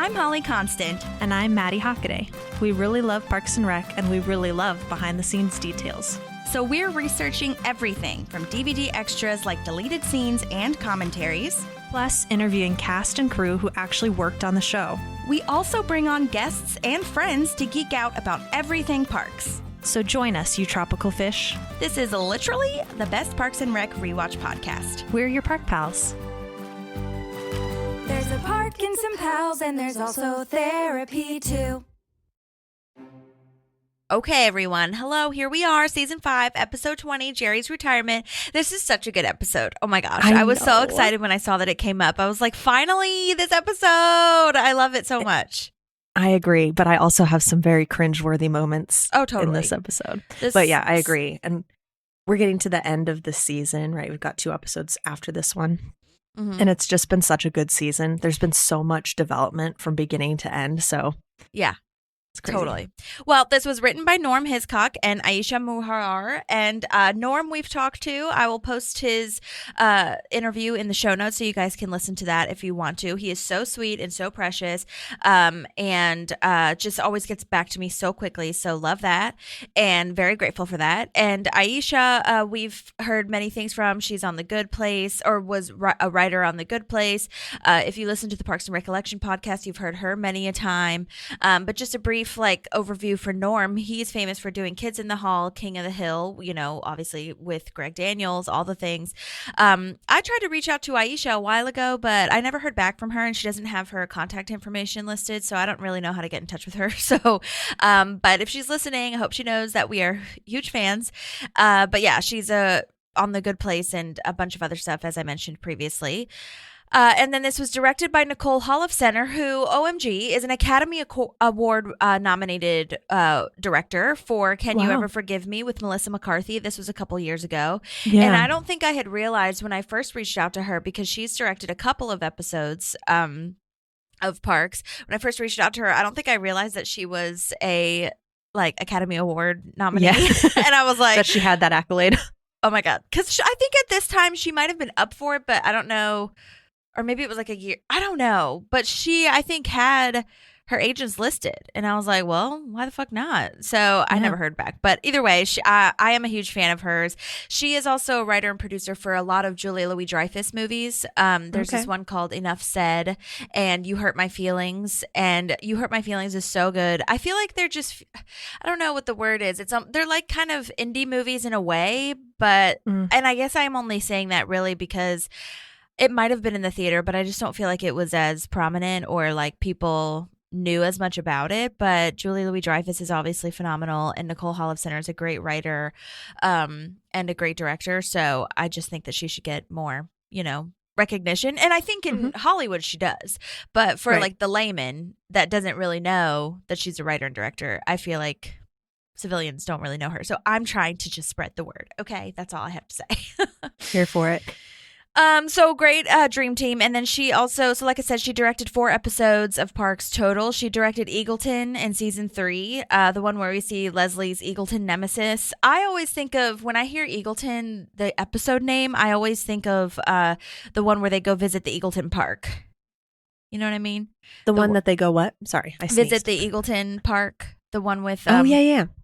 I'm Holly Constant. And I'm Maddie Hockaday. We really love Parks and Rec, and we really love behind-the-scenes details. So we're researching everything from DVD extras like deleted scenes and commentaries, plus interviewing cast and crew who actually worked on the show. We also bring on guests and friends to geek out about everything parks. So join us, you tropical fish. This is literally the best Parks and Rec rewatch podcast. We're your park pals. There's a park and some pals, and there's also therapy too. Okay, everyone. Hello, here we are, Season 5, Episode 20, Jerry's Retirement. This is such a good episode. Oh my gosh. I was so excited when I saw that it came up. I was like, finally, this episode. I love it so much. I agree, but I also have some very cringeworthy moments in this episode. But yeah, I agree. And we're getting to the end of the season, right? We've got 2 episodes after this one. Mm-hmm. And it's just been such a good season. There's been so much development from beginning to end. So yeah. It's crazy. Totally. Well, this was written by Norm Hiscock and Aisha Muharrar. And Norm, we've talked to. I will post his interview in the show notes so you guys can listen to that if you want to. He is so sweet and so precious, and just always gets back to me so quickly. So love that and very grateful for that. And Aisha, we've heard many things from. She's on The Good Place, or was a writer on The Good Place. If you listen to the Parks and Recollection podcast, you've heard her many a time. But just a brief overview for Norm. He's famous for doing Kids in the Hall, King of the Hill, obviously with Greg Daniels, all the things. I tried to reach out to Aisha a while ago, but I never heard back from her, and she doesn't have her contact information listed, so I don't really know how to get in touch with her. So, but if she's listening, I hope she knows that we are huge fans. But yeah, she's on The Good Place and a bunch of other stuff, as I mentioned previously. And then this was directed by Nicole Holofcener, who, OMG, is an Academy Award nominated director for Can You Ever Forgive Me with Melissa McCarthy. This was a couple years ago. Yeah. And I don't think I had realized when I first reached out to her, because she's directed a couple of episodes of Parks. When I first reached out to her, I don't think I realized that she was a Academy Award nominee. Yeah. And I was like, that she had that accolade. Oh my God. Because I think at this time she might have been up for it, but I don't know. Or maybe it was like a year. I don't know. But she, I think, had her agents listed. And I was like, well, why the fuck not? So I never heard back. But either way, I am a huge fan of hers. She is also a writer and producer for a lot of Julia Louis-Dreyfus movies. There's this one called Enough Said and You Hurt My Feelings. And You Hurt My Feelings is so good. I feel like they're just, I don't know what the word is. It's they're like kind of indie movies in a way. But, and I guess I'm only saying that really because it might have been in the theater, but I just don't feel like it was as prominent or like people knew as much about it. But Julia Louis-Dreyfus is obviously phenomenal, and Nicole Holofcener is a great writer and a great director. So I just think that she should get more, recognition. And I think in Hollywood she does. But for like the layman that doesn't really know that she's a writer and director, I feel like civilians don't really know her. So I'm trying to just spread the word. Okay, that's all I have to say. Here for it. So great dream team. And then she also, so like I said, she directed 4 episodes of Parks total. She directed Eagleton in season 3, the one where we see Leslie's Eagleton nemesis. I always think of, when I hear Eagleton, the episode name, I always think of the one where they go visit the Eagleton Park. You know what I mean? The one that they go what? Sorry, I sneezed. Visit the Eagleton Park. The one with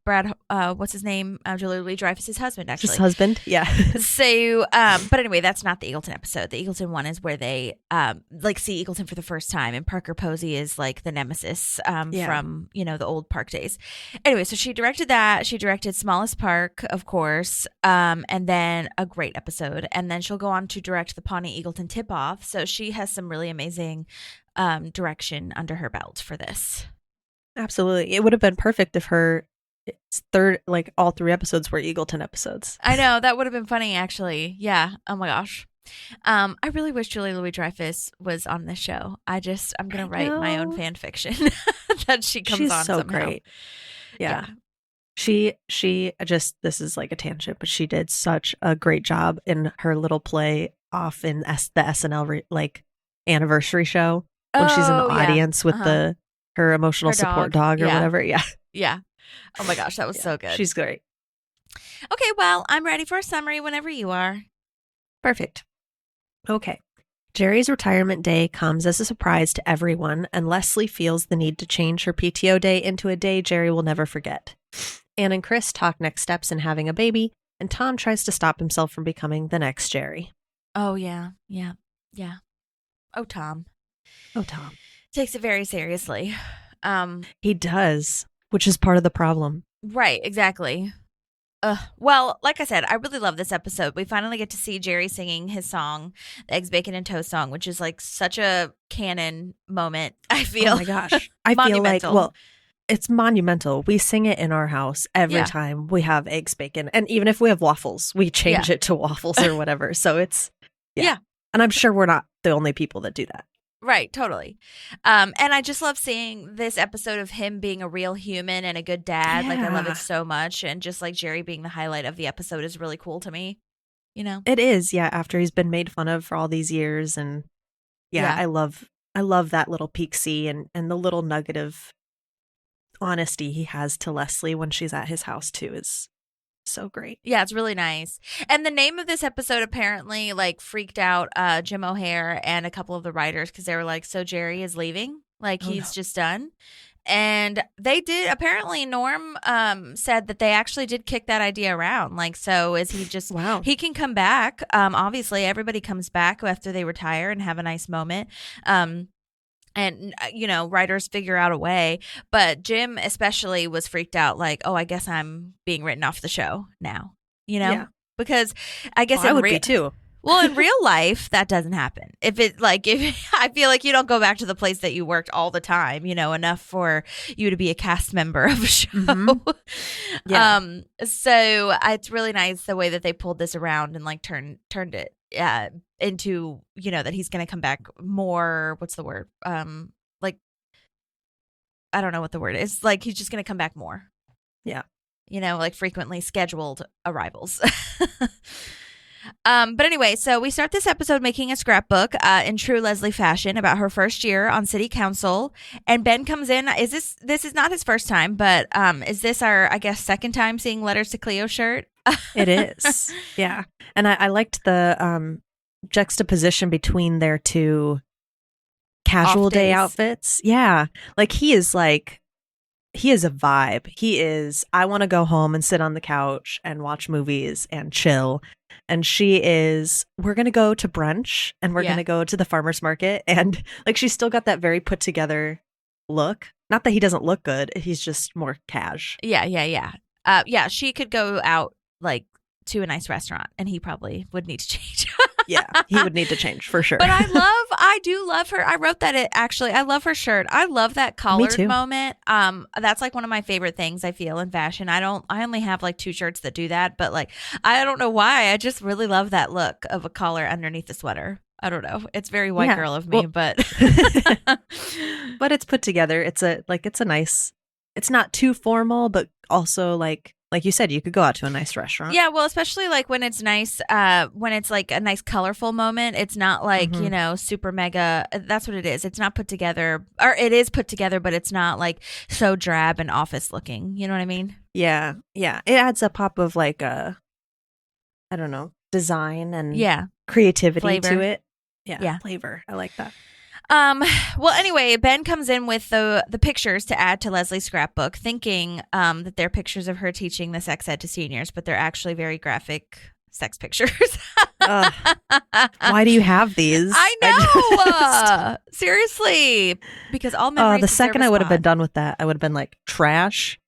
Brad, what's his name? Julia Louis-Dreyfus' husband, actually. His husband, yeah. So, but anyway, that's not the Eagleton episode. The Eagleton one is where they see Eagleton for the first time, and Parker Posey is like the nemesis from the old park days. Anyway, so she directed that. She directed Smallest Park, of course, and then a great episode. And then she'll go on to direct the Pawnee Eagleton Tip Off. So she has some really amazing direction under her belt for this. Absolutely. It would have been perfect if her all 3 episodes were Eagleton episodes. I know. That would have been funny, actually. Yeah. Oh my gosh. I really wish Julia Louis-Dreyfus was on this show. I'm going to write my own fan fiction that she comes on so somehow. Great. Yeah. She just, this is like a tangent, but she did such a great job in her little play off in the SNL anniversary show when she's in the audience with her emotional support dog or whatever. Yeah. Yeah. Oh my gosh, that was so good. She's great. Okay, well, I'm ready for a summary whenever you are. Perfect. Okay. Jerry's retirement day comes as a surprise to everyone, and Leslie feels the need to change her PTO day into a day Jerry will never forget. Anne and Chris talk next steps in having a baby, and Tom tries to stop himself from becoming the next Jerry. Oh, yeah. Yeah. Yeah. Oh, Tom. Takes it very seriously. He does, which is part of the problem. Right, exactly. Well, like I said, I really love this episode. We finally get to see Jerry singing his song, the Eggs, Bacon, and Toast song, which is like such a canon moment, I feel. Oh my gosh. I feel like, well, it's monumental. We sing it in our house every time we have eggs, bacon. And even if we have waffles, we change it to waffles or whatever. So it's, yeah. And I'm sure we're not the only people that do that. Right, totally. And I just love seeing this episode of him being a real human and a good dad. Like, I love it so much. And just like Jerry being the highlight of the episode is really cool to me. You know? It is, yeah, after he's been made fun of for all these years. And I love that little peek-see and the little nugget of honesty he has to Leslie when she's at his house too is so great. Yeah, it's really nice. And the name of this episode apparently like freaked out Jim O'Heir and a couple of the writers because they were like, so Jerry is leaving? Like he's just done? And they did. Apparently Norm said that they actually did kick that idea around. Like, so is he just, he can come back. Obviously everybody comes back after they retire and have a nice moment. And, you know, writers figure out a way. But Jim especially was freaked out like, oh, I guess I'm being written off the show now, you know? Yeah. Because I guess I would be too. Well, in real life, that doesn't happen. If I feel like you don't go back to the place that you worked all the time, you know, enough for you to be a cast member of a show. Mm-hmm. Yeah. So it's really nice the way that they pulled this around and like turned it into, you know, that he's going to come back more. What's the word? Like, I don't know what the word is. Like, he's just going to come back more. Yeah. You know, like frequently scheduled arrivals. But anyway, so we start this episode making a scrapbook in true Leslie fashion about her first year on city council. And Ben comes in. This is not his first time, but is this our, I guess, second time seeing Letters to Cleo shirt? It is. Yeah. And I liked the juxtaposition between their two casual day outfits. Yeah. Like he is a vibe. He is, I want to go home and sit on the couch and watch movies and chill. And she is, we're going to go to brunch and we're going to go to the farmer's market. And like, she's still got that very put together look. Not that he doesn't look good. He's just more cash. Yeah. Yeah. She could go out like to a nice restaurant and he probably would need to change. Yeah, he would need to change for sure. But I do love her. I wrote that I love her shirt. I love that collared moment. That's like one of my favorite things I feel in fashion. I only have like 2 shirts that do that, but like, I don't know why. I just really love that look of a collar underneath the sweater. I don't know. It's very white girl of me, but but it's put together. It's a nice, it's not too formal, but also like you said, you could go out to a nice restaurant. Yeah, well, especially like when it's nice, when it's like a nice colorful moment. It's not like, you know, super mega. That's what it is. It's not put together, or it is put together, but it's not like so drab and office looking. You know what I mean? Yeah. Yeah. It adds a pop of like I don't know, design and creativity flavor to it. Yeah. Flavor. I like that. Well, anyway, Ben comes in with the pictures to add to Leslie's scrapbook, thinking that they're pictures of her teaching the sex ed to seniors, but they're actually very graphic sex pictures. Why do you have these? I know. Seriously. Because all memories. The second I would have been done with that, I would have been like, trash.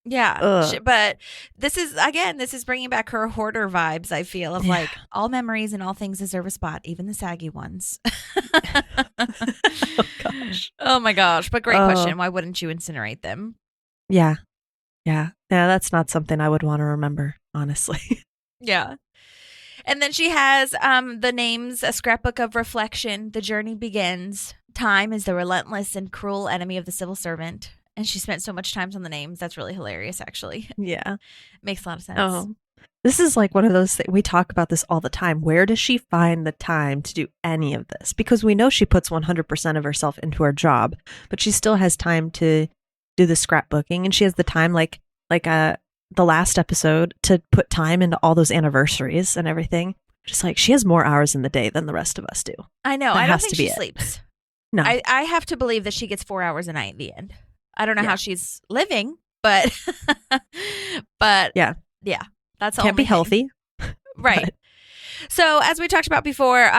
Yeah, but this is bringing back her hoarder vibes, I feel, of like all memories and all things deserve a spot, even the saggy ones. Oh, gosh. Oh, my gosh. But great question. Why wouldn't you incinerate them? Yeah. Yeah. Yeah, that's not something I would want to remember, honestly. Yeah. And then she has the names, a scrapbook of reflection. The journey begins. Time is the relentless and cruel enemy of the civil servant. And she spent so much time on the names. That's really hilarious, actually. Yeah. Makes a lot of sense. Oh. This is like one of those things. We talk about this all the time. Where does she find the time to do any of this? Because we know she puts 100% of herself into her job, but she still has time to do the scrapbooking. And she has the time, like the last episode, to put time into all those anniversaries and everything. Just like, she has more hours in the day than the rest of us do. I know. I don't think she sleeps. No. I have to believe that she gets 4 hours a night in the end. I don't know how she's living, but yeah, that's can't be healthy. Right. So as we talked about before,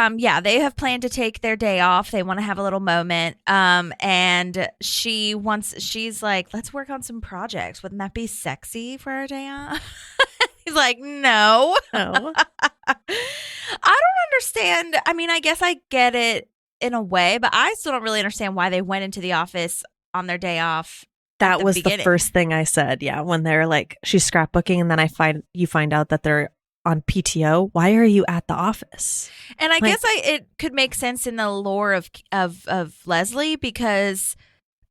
they have planned to take their day off. They want to have a little moment. And she's like, let's work on some projects. Wouldn't that be sexy for our day off? He's like, no. I don't understand. I mean, I guess I get it in a way, but I still don't really understand why they went into the office on their day off. That was the first thing I said. Yeah. When they're like, she's scrapbooking, and then you find out that they're on PTO. Why are you at the office? And I guess it could make sense in the lore of Leslie, because,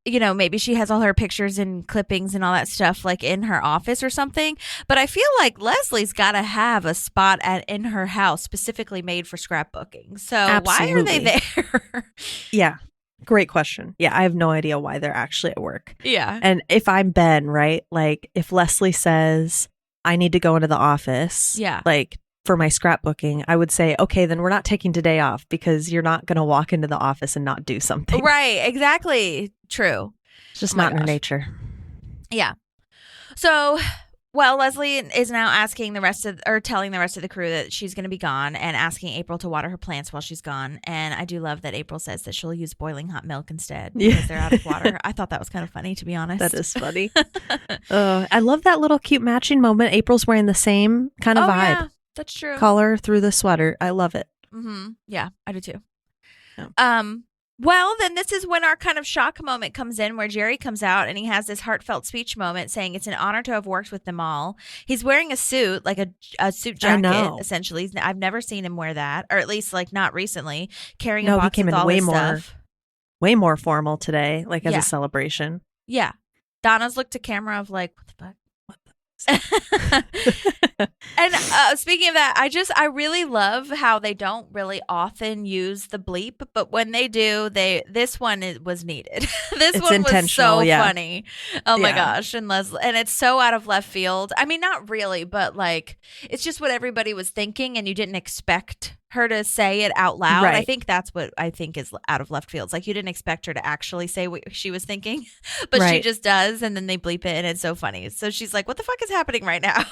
you know, maybe she has all her pictures and clippings and all that stuff like in her office or something. But I feel like Leslie's got to have a spot in her house specifically made for scrapbooking. So Why are they there? Yeah. Great question. Yeah, I have no idea why they're actually at work. Yeah. And if I'm Ben, right? Like, if Leslie says, I need to go into the office, like, for my scrapbooking, I would say, okay, then we're not taking today off, because you're not going to walk into the office and not do something. Right. Exactly. True. It's just not in her nature. Yeah. So, well, Leslie is now asking telling the rest of the crew that she's going to be gone, and asking April to water her plants while she's gone. And I do love that April says that she'll use boiling hot milk instead because they're out of water. I thought that was kind of funny, to be honest. That is funny. I love that little cute matching moment. April's wearing the same kind of vibe. Yeah, that's true. Collar through the sweater. I love it. Mm-hmm. Yeah, I do too. Yeah. Well, then this is when our kind of shock moment comes in, where Jerry comes out and he has this heartfelt speech moment saying it's an honor to have worked with them all. He's wearing a suit, like a suit jacket, essentially. I've never seen him wear that, or at least like not recently, carrying a box he came with in all his stuff. Way more formal today, like as a celebration. Yeah. Donna's looked to camera of like, what the fuck? And speaking of that, I really love how they don't really often use the bleep, but when they do, this one was needed. This one was so funny. Oh my gosh. And Leslie, and it's so out of left field. I mean, not really, but like, it's just what everybody was thinking, and you didn't expect her to say it out loud. Right. I think that's what I think is out of left field. It's like, you didn't expect her to actually say what she was thinking, but she just does, and then they bleep it, and it's so funny. So she's like, what the fuck is happening right now?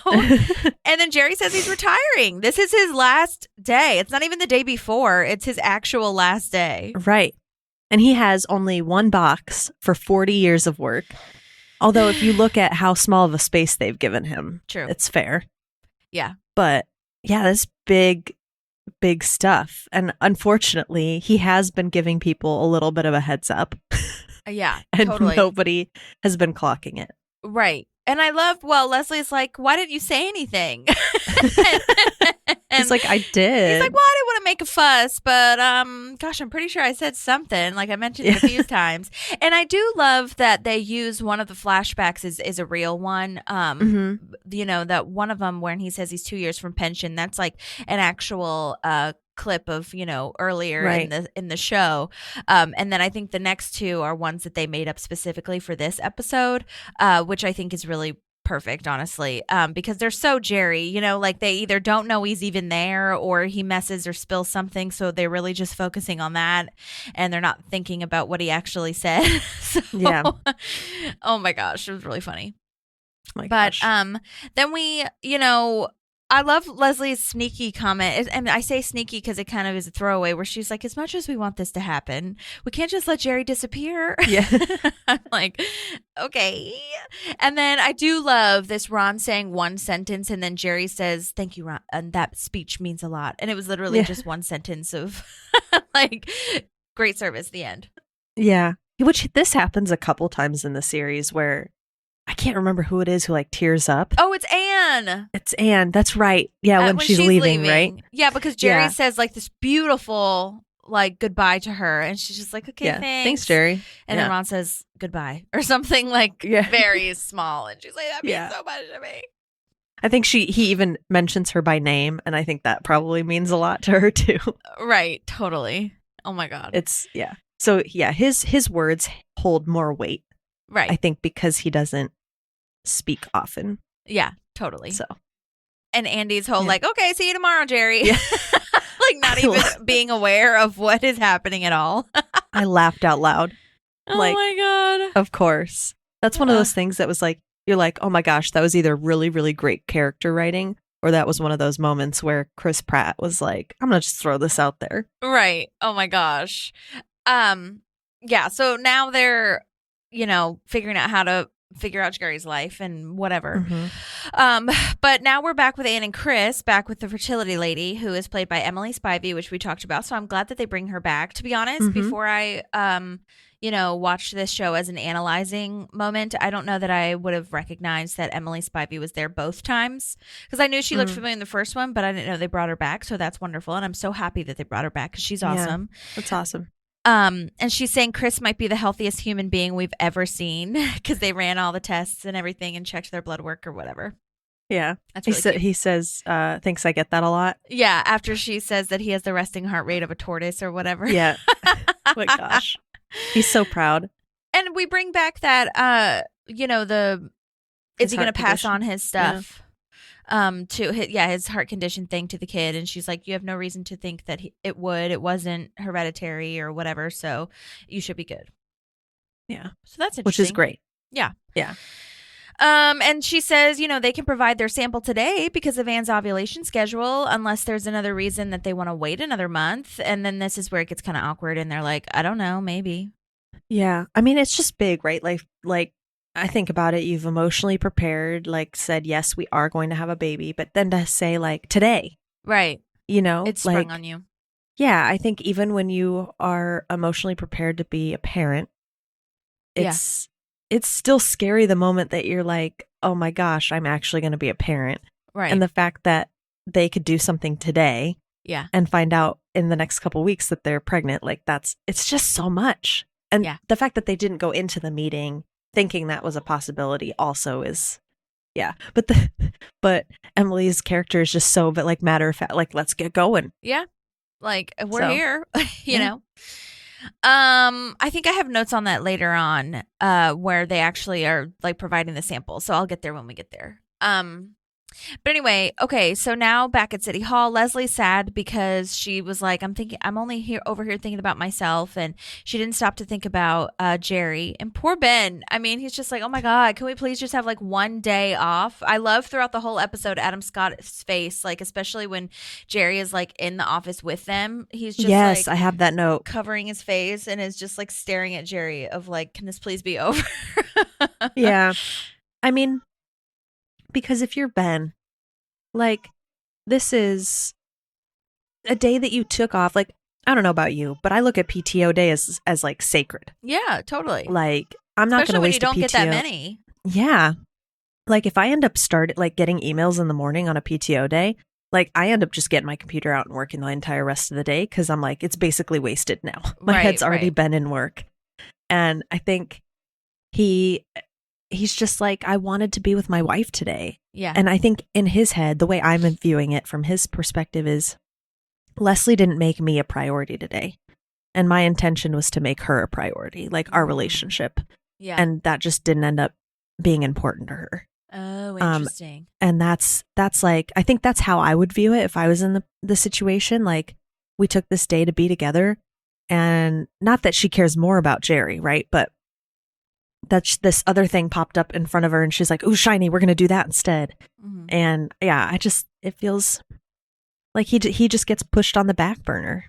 And then Jerry says he's retiring. This is his last day. It's not even the day before. It's his actual last day. Right. And he has only one box for 40 years of work. Although if you look at how small of a space they've given him, it's fair. Yeah. But yeah, this big stuff. And unfortunately, he has been giving people a little bit of a heads up. Yeah, and totally. Nobody has been clocking it. Right. And I love, Leslie's like, why didn't you say anything? He's like, I did. He's like, well, I didn't want to make a fuss, but gosh, I'm pretty sure I said something. Like, I mentioned it a few times. And I do love that they use one of the flashbacks is a real one. You know, that one of them when he says he's 2 years from pension, that's like an actual clip of, you know, earlier in the show. And then I think the next two are ones that they made up specifically for this episode, which I think is really perfect, honestly, because they're so Jerry, you know, like they either don't know he's even there, or he messes or spills something, so they're really just focusing on that, and they're not thinking about what he actually said. Oh my gosh, it was really funny. Then we, you know, I love Leslie's sneaky comment, and I say sneaky because it kind of is a throwaway, where she's like, as much as we want this to happen, we can't just let Jerry disappear. Yeah. I'm like, okay. And then I do love this Ron saying one sentence, and then Jerry says, thank you, Ron, and that speech means a lot. And it was literally just one sentence of like, great service, the end. Yeah. Which this happens a couple times in the series where I can't remember who it is who like tears up. Oh, it's Anne. It's Anne. That's right. Yeah, when she's leaving, right? Yeah, because Jerry says like this beautiful like goodbye to her, and she's just like, okay, thanks, Jerry. And then Ron says goodbye or something like very small, and she's like, that means so much to me. I think he even mentions her by name, and I think that probably means a lot to her too. Right, totally. Oh my god. It's So his words hold more weight. Right. I think because he doesn't speak often. Yeah, totally. So And Andy's whole like, okay, see you tomorrow, Jerry. Yeah. Like not even being aware of what is happening at all. I laughed out loud. Oh my God. Of course. That's one of those things that was like, you're like, oh my gosh, that was either really, really great character writing, or that was one of those moments where Chris Pratt was like, I'm going to just throw this out there. Right. Oh my gosh. Yeah. So now they're, figuring out how to figure out Jerry's life and whatever. Mm-hmm. But now we're back with Ann and Chris, back with the fertility lady who is played by Emily Spivey, which we talked about. So I'm glad that they bring her back. To be honest, before I, watched this show as an analyzing moment, I don't know that I would have recognized that Emily Spivey was there both times, because I knew she looked familiar in the first one, but I didn't know they brought her back. So that's wonderful. And I'm so happy that they brought her back because she's awesome. Yeah, that's awesome. And she's saying Chris might be the healthiest human being we've ever seen because they ran all the tests and everything and checked their blood work or whatever. Yeah. That's really he says, thinks I get that a lot. Yeah. After she says that he has the resting heart rate of a tortoise or whatever. Yeah. Oh my gosh. He's so proud. And we bring back that, is he going to pass on his stuff? Yeah. To his heart condition thing to the kid, and she's like, you have no reason to think that it wasn't hereditary or whatever, so you should be good. Yeah, so that's interesting. Which is great. Yeah. And she says, they can provide their sample today because of Anne's ovulation schedule, unless there's another reason that they want to wait another month. And then this is where it gets kind of awkward, and they're like, I don't know, maybe. Yeah, I mean, it's just big, right? Like I think about it, you've emotionally prepared, like said, yes, we are going to have a baby, but then to say like today, right? It's sprung on you. Yeah, I think even when you are emotionally prepared to be a parent, it's still scary the moment that you're like, oh my gosh, I'm actually going to be a parent. Right. And the fact that they could do something today, and find out in the next couple of weeks that they're pregnant, like it's just so much. And the fact that they didn't go into the meeting thinking that was a possibility also is, but Emily's character is just so, but like matter of fact, like, let's get going. Yeah. Like we're here, you know? I think I have notes on that later on, where they actually are like providing the sample. So I'll get there when we get there. But anyway, okay, so now back at City Hall, Leslie's sad because she was like, I'm only over here thinking about myself, and she didn't stop to think about Jerry. And poor Ben, I mean, he's just like, oh my God, can we please just have like one day off? I love throughout the whole episode Adam Scott's face, like especially when Jerry is like in the office with them. He's just like, I have that note, covering his face and is just like staring at Jerry of like, can this please be over? Yeah. I mean, because if you're Ben, like, this is a day that you took off. Like, I don't know about you, but I look at PTO day as like sacred. Yeah, totally. Like, I'm not going to waste a PTO. Especially when you don't get that many. Yeah. Like, if I end up getting emails in the morning on a PTO day, like, I end up just getting my computer out and working the entire rest of the day because I'm like, it's basically wasted now. My head's already been in work. And I think he's just like, I wanted to be with my wife today. Yeah. And I think in his head, the way I'm viewing it from his perspective is Leslie didn't make me a priority today. And my intention was to make her a priority, like our relationship. Yeah. And that just didn't end up being important to her. Oh, interesting. And that's like, I think that's how I would view it if I was in the situation. Like, we took this day to be together, and not that she cares more about Jerry, right? But that this other thing popped up in front of her and she's like, ooh, shiny, we're going to do that instead. Mm-hmm. And yeah, it feels like he just gets pushed on the back burner.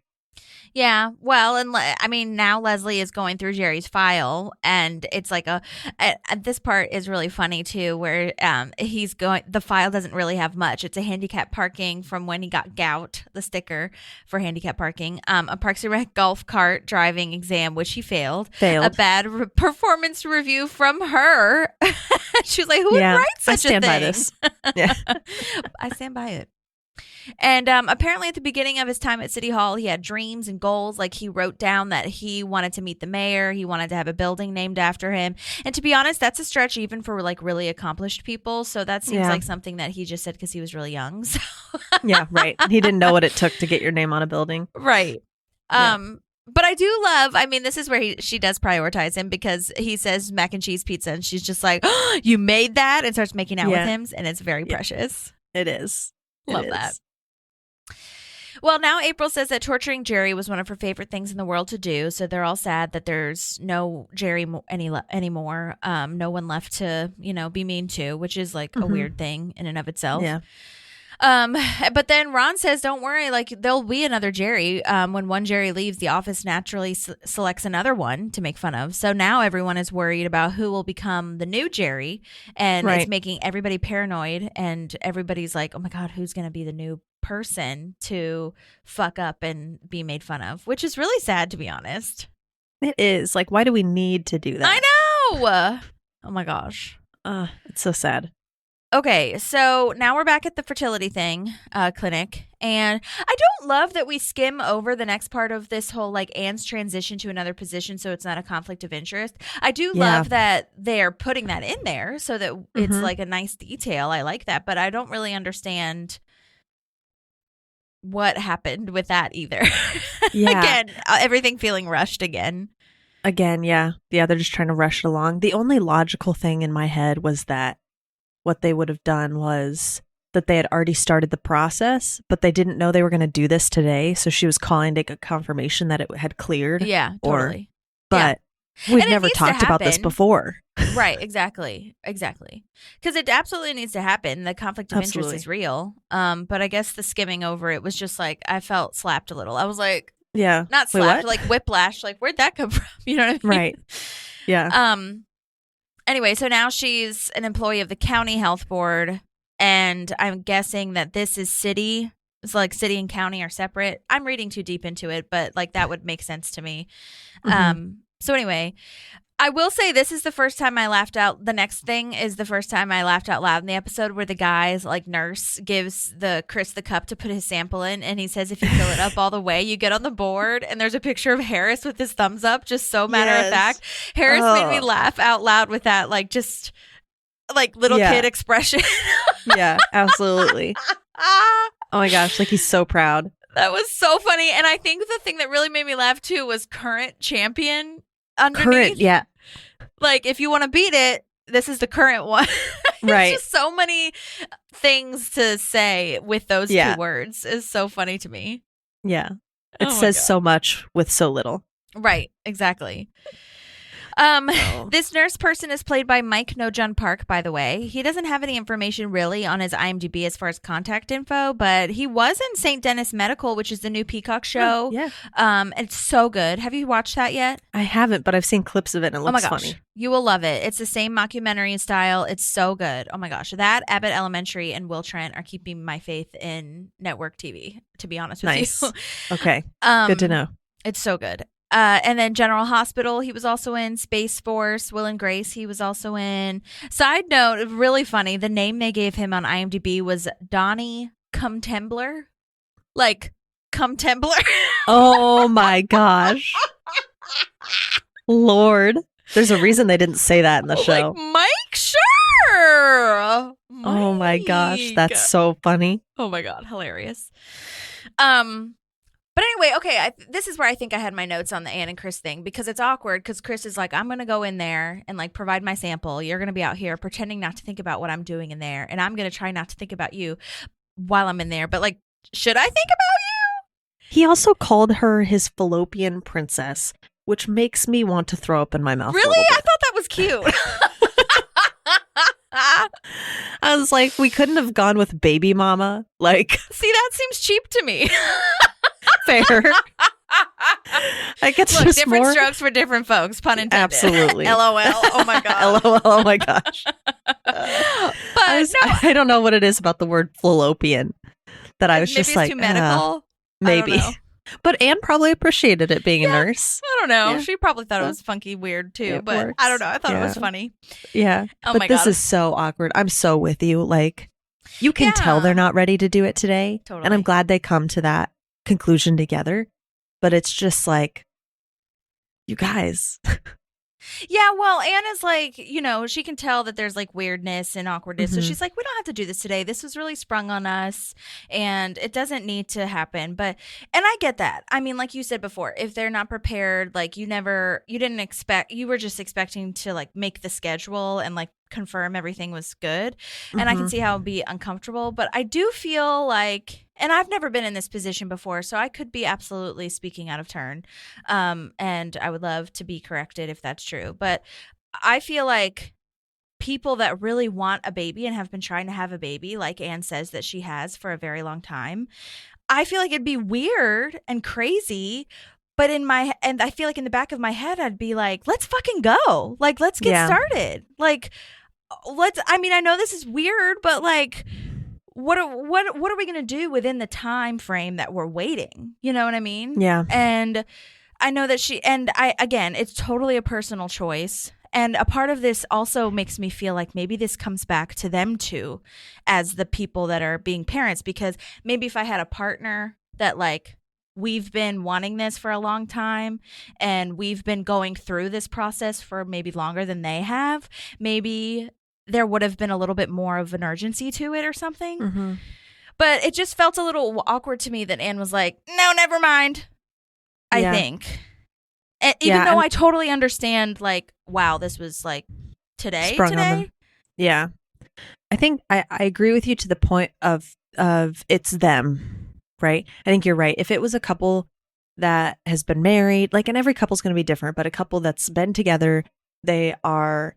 Yeah, well, and I mean, now Leslie is going through Jerry's file, and it's like this part is really funny too, where the file doesn't really have much. It's a handicap parking from when he got gout, the sticker for handicap parking, a Parks and Rec golf cart driving exam, which he failed. A bad performance review from her. She was like, who would write such a thing? I stand by this. Yeah. I stand by it. And apparently at the beginning of his time at City Hall, he had dreams and goals. Like, he wrote down that he wanted to meet the mayor. He wanted to have a building named after him. And to be honest, that's a stretch even for like really accomplished people. So that seems like something that he just said because he was really young. So. Yeah, right. He didn't know what it took to get your name on a building. Right. But I do love, I mean, this is where she does prioritize him, because he says mac and cheese pizza and she's just like, oh, you made that, and starts making out with him. And it's very precious. It is. Love that. Well, now April says that torturing Jerry was one of her favorite things in the world to do. So they're all sad that there's no Jerry anymore. No one left to, be mean to, which is like a weird thing in and of itself. Yeah. But then Ron says, don't worry, like there'll be another Jerry. When one Jerry leaves, the office naturally selects another one to make fun of. So now everyone is worried about who will become the new Jerry, and it's making everybody paranoid, and everybody's like, oh my God, who's going to be the new person to fuck up and be made fun of, which is really sad, to be honest. It is. Like, why do we need to do that? I know. Oh my gosh. It's so sad. Okay, so now we're back at the fertility clinic, and I don't love that we skim over the next part of this whole like Anne's transition to another position, so it's not a conflict of interest. I do love that they're putting that in there so that it's like a nice detail. I like that, but I don't really understand what happened with that either. Yeah. Again, everything feeling rushed again. Yeah. They're just trying to rush it along. The only logical thing in my head was that what they would have done was that they had already started the process, but they didn't know they were going to do this today. So she was calling to get confirmation that it had cleared. Yeah, totally. But we've never talked about this before. Right, exactly. Because it absolutely needs to happen. The conflict of interest is real. But I guess the skimming over it was just like, I felt slapped a little. I was like, not slapped, like whiplash. Like, where'd that come from? You know what I mean? Right. Yeah. Anyway, so now she's an employee of the county health board, and I'm guessing that this is city. It's like city and county are separate. I'm reading too deep into it, but like that would make sense to me. So anyway, I will say this is the first time I laughed out. The next thing is the first time I laughed out loud in the episode where the guy's like nurse gives Chris the cup to put his sample in, and he says if you fill it up all the way, you get on the board, and there's a picture of Harris with his thumbs up, just so matter of fact. Harris made me laugh out loud with that, like just like little kid expression. Yeah, absolutely. Oh my gosh, like he's so proud. That was so funny, and I think the thing that really made me laugh too was current champion. Underneath, like if you want to beat it, this is the current one. Right. Just so many things to say with those two words is so funny to me. Yeah, it says so much with so little. Right, exactly. This nurse person is played by Mike Nojun Park, by the way. He doesn't have any information really on his IMDb as far as contact info, but he was in St. Dennis Medical, which is the new Peacock show. It's so good. Have you watched that yet? I haven't, but I've seen clips of it and it looks funny. You will love it. It's the same mockumentary style. It's so good. Oh my gosh. That, Abbott Elementary, and Will Trent are keeping my faith in network TV, to be honest with you. Okay. Good to know. It's so good. And then General Hospital, he was also in. Space Force, Will and Grace, he was also in. Side note, really funny, the name they gave him on IMDb was Donnie Cumtembler. Like, Cumtembler. Oh my gosh. Lord. There's a reason they didn't say that in the show. Like, Mike, sure. Mike. Oh my gosh, that's so funny. Oh my God, hilarious. But anyway, okay, this is where I think I had my notes on the Anne and Chris thing, because it's awkward because Chris is like, I'm going to go in there and like provide my sample. You're going to be out here pretending not to think about what I'm doing in there. And I'm going to try not to think about you while I'm in there. But like, should I think about you? He also called her his fallopian princess, which makes me want to throw up in my mouth. Really? I thought that was cute. I was like, we couldn't have gone with baby mama. Like, see, that seems cheap to me. Fair. Like it's Look, just different more strokes for different folks. Pun intended. Absolutely. LOL. Oh my God. LOL. Oh my gosh. I don't know what it is about the word fallopian that I was maybe just it's like, too medical. Maybe. But Anne probably appreciated it being a nurse. I don't know. Yeah. She probably thought it was funky weird too, but works. I don't know. I thought it was funny. Yeah. Oh but this is so awkward. I'm so with you. Like, you can tell they're not ready to do it today. Totally. And I'm glad they come to that conclusion together. But it's just like, you guys. Yeah, well, Anne is like, you know, she can tell that there's like weirdness and awkwardness. Mm-hmm. So she's like, we don't have to do this today. This was really sprung on us and it doesn't need to happen. And I get that. I mean, like you said before, if they're not prepared, like you were just expecting to like make the schedule and like confirm everything was good. And I can see how it would be uncomfortable. But I do feel like, and I've never been in this position before, so I could be absolutely speaking out of turn. And I would love to be corrected if that's true. But I feel like people that really want a baby and have been trying to have a baby, like Anne says that she has for a very long time, I feel like it'd be weird and crazy. But and I feel like in the back of my head, I'd be like, let's fucking go. Like, let's get started. Like, I mean, I know this is weird, but like, what are we going to do within the time frame that we're waiting? You know what I mean? Yeah. And I know that again, it's totally a personal choice. And a part of this also makes me feel like maybe this comes back to them too, as the people that are being parents, because maybe if I had a partner that like, we've been wanting this for a long time and we've been going through this process for maybe longer than they have, maybe there would have been a little bit more of an urgency to it or something. But it just felt a little awkward to me that Anne was like, no, never mind, I think. And even though I totally understand, like, wow, this was like today. Yeah. I think I agree with you to the point of it's them. Right. I think you're right. If it was a couple that has been married, like, and every couple's going to be different, but a couple that's been together, they are,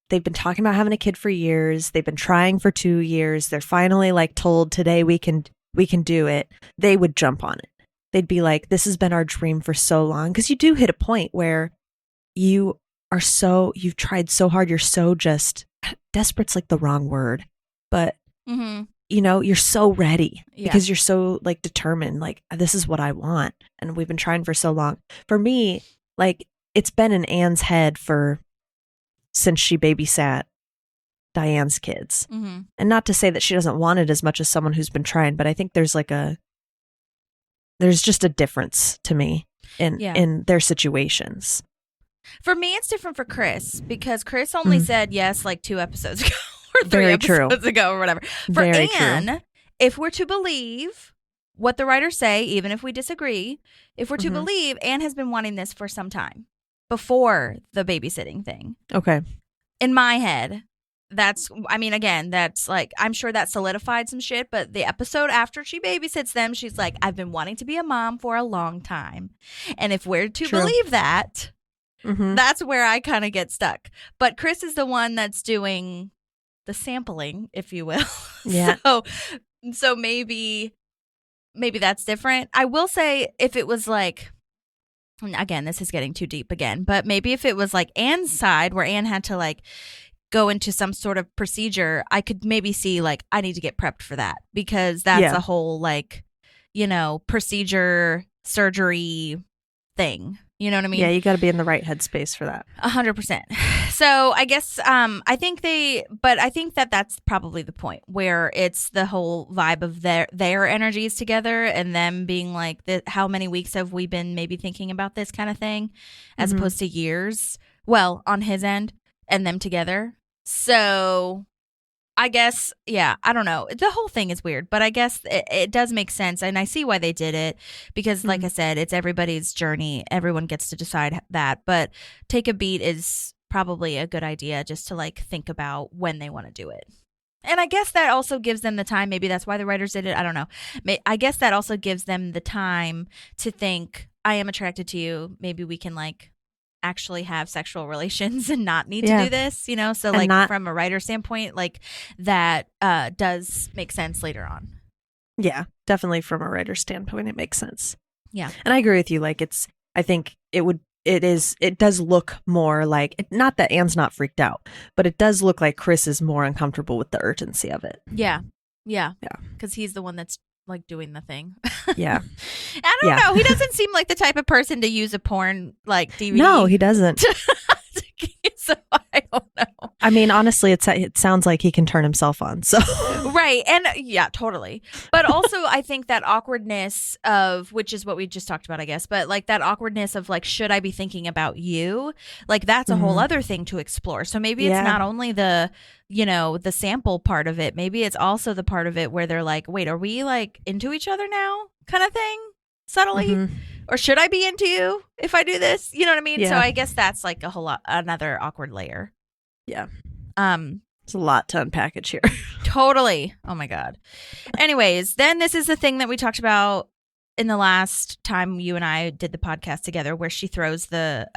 they've been talking about having a kid for years. They've been trying for 2 years. They're finally like told today we can do it. They would jump on it. They'd be like, this has been our dream for so long. Cause you do hit a point where you've tried so hard. You're so just desperate's like the wrong word, but you know, you're so ready because you're so like determined, like, this is what I want. And we've been trying for so long. For me, like, it's been in Anne's head since she babysat Diane's kids. And not to say that she doesn't want it as much as someone who's been trying, but I think there's just a difference to me in their situations. For me, it's different for Chris because Chris only said yes like 2 episodes ago. Or 3 Very episodes true. ago or whatever. For Very Anne, true. if we're to believe what the writers say, even if we disagree, if we're to believe, Anne has been wanting this for some time before the babysitting thing. Okay. In my head, that's like, I'm sure that solidified some shit, but the episode after she babysits them, she's like, I've been wanting to be a mom for a long time. And if we're to believe that, that's where I kind of get stuck. But Chris is the one that's doing the sampling, if you will. Yeah. So maybe that's different. I will say if it was like, again, this is getting too deep again, but maybe if it was like Anne's side where Anne had to like go into some sort of procedure, I could maybe see like, I need to get prepped for that because that's a whole like, you know, procedure, surgery thing. You know what I mean? Yeah, you got to be in the right headspace for that. 100%. So I guess I think that's probably the point where it's the whole vibe of their energies together and them being like, how many weeks have we been maybe thinking about this kind of thing, as opposed to years. Well, on his end and them together. So I guess, I don't know. The whole thing is weird, but I guess it does make sense. And I see why they did it because, like I said, it's everybody's journey. Everyone gets to decide that. But take a beat is probably a good idea just to like think about when they want to do it. And I guess that also gives them the time. Maybe that's why the writers did it. I don't know. I guess that also gives them the time to think, I am attracted to you. Maybe we can like actually have sexual relations and not need to do this, you know? So and like from a writer standpoint, like that does make sense later on. Yeah, definitely from a writer's standpoint, it makes sense. Yeah. And I agree with you. Like I think it does look more like, not that Anne's not freaked out, but it does look like Chris is more uncomfortable with the urgency of it. Yeah. Yeah. Yeah. Because he's the one that's like doing the thing. Yeah. I don't know. He doesn't seem like the type of person to use a porn like DVD. No, he doesn't. So I don't know. I mean, honestly, it sounds like he can turn himself on. So right. And yeah, totally. But also I think that awkwardness of, which is what we just talked about, I guess, but like that awkwardness of like, should I be thinking about you? Like that's a whole other thing to explore. So maybe it's not only the, you know, the sample part of it. Maybe it's also the part of it where they're like, wait, are we like into each other now kind of thing? Subtly. Or should I be into you if I do this? You know what I mean? Yeah. So I guess that's like a whole lot, another awkward layer. Yeah. There's a lot to unpackage here. Totally. Oh my God. Anyways, then this is the thing that we talked about in the last time you and I did the podcast together, where she throws the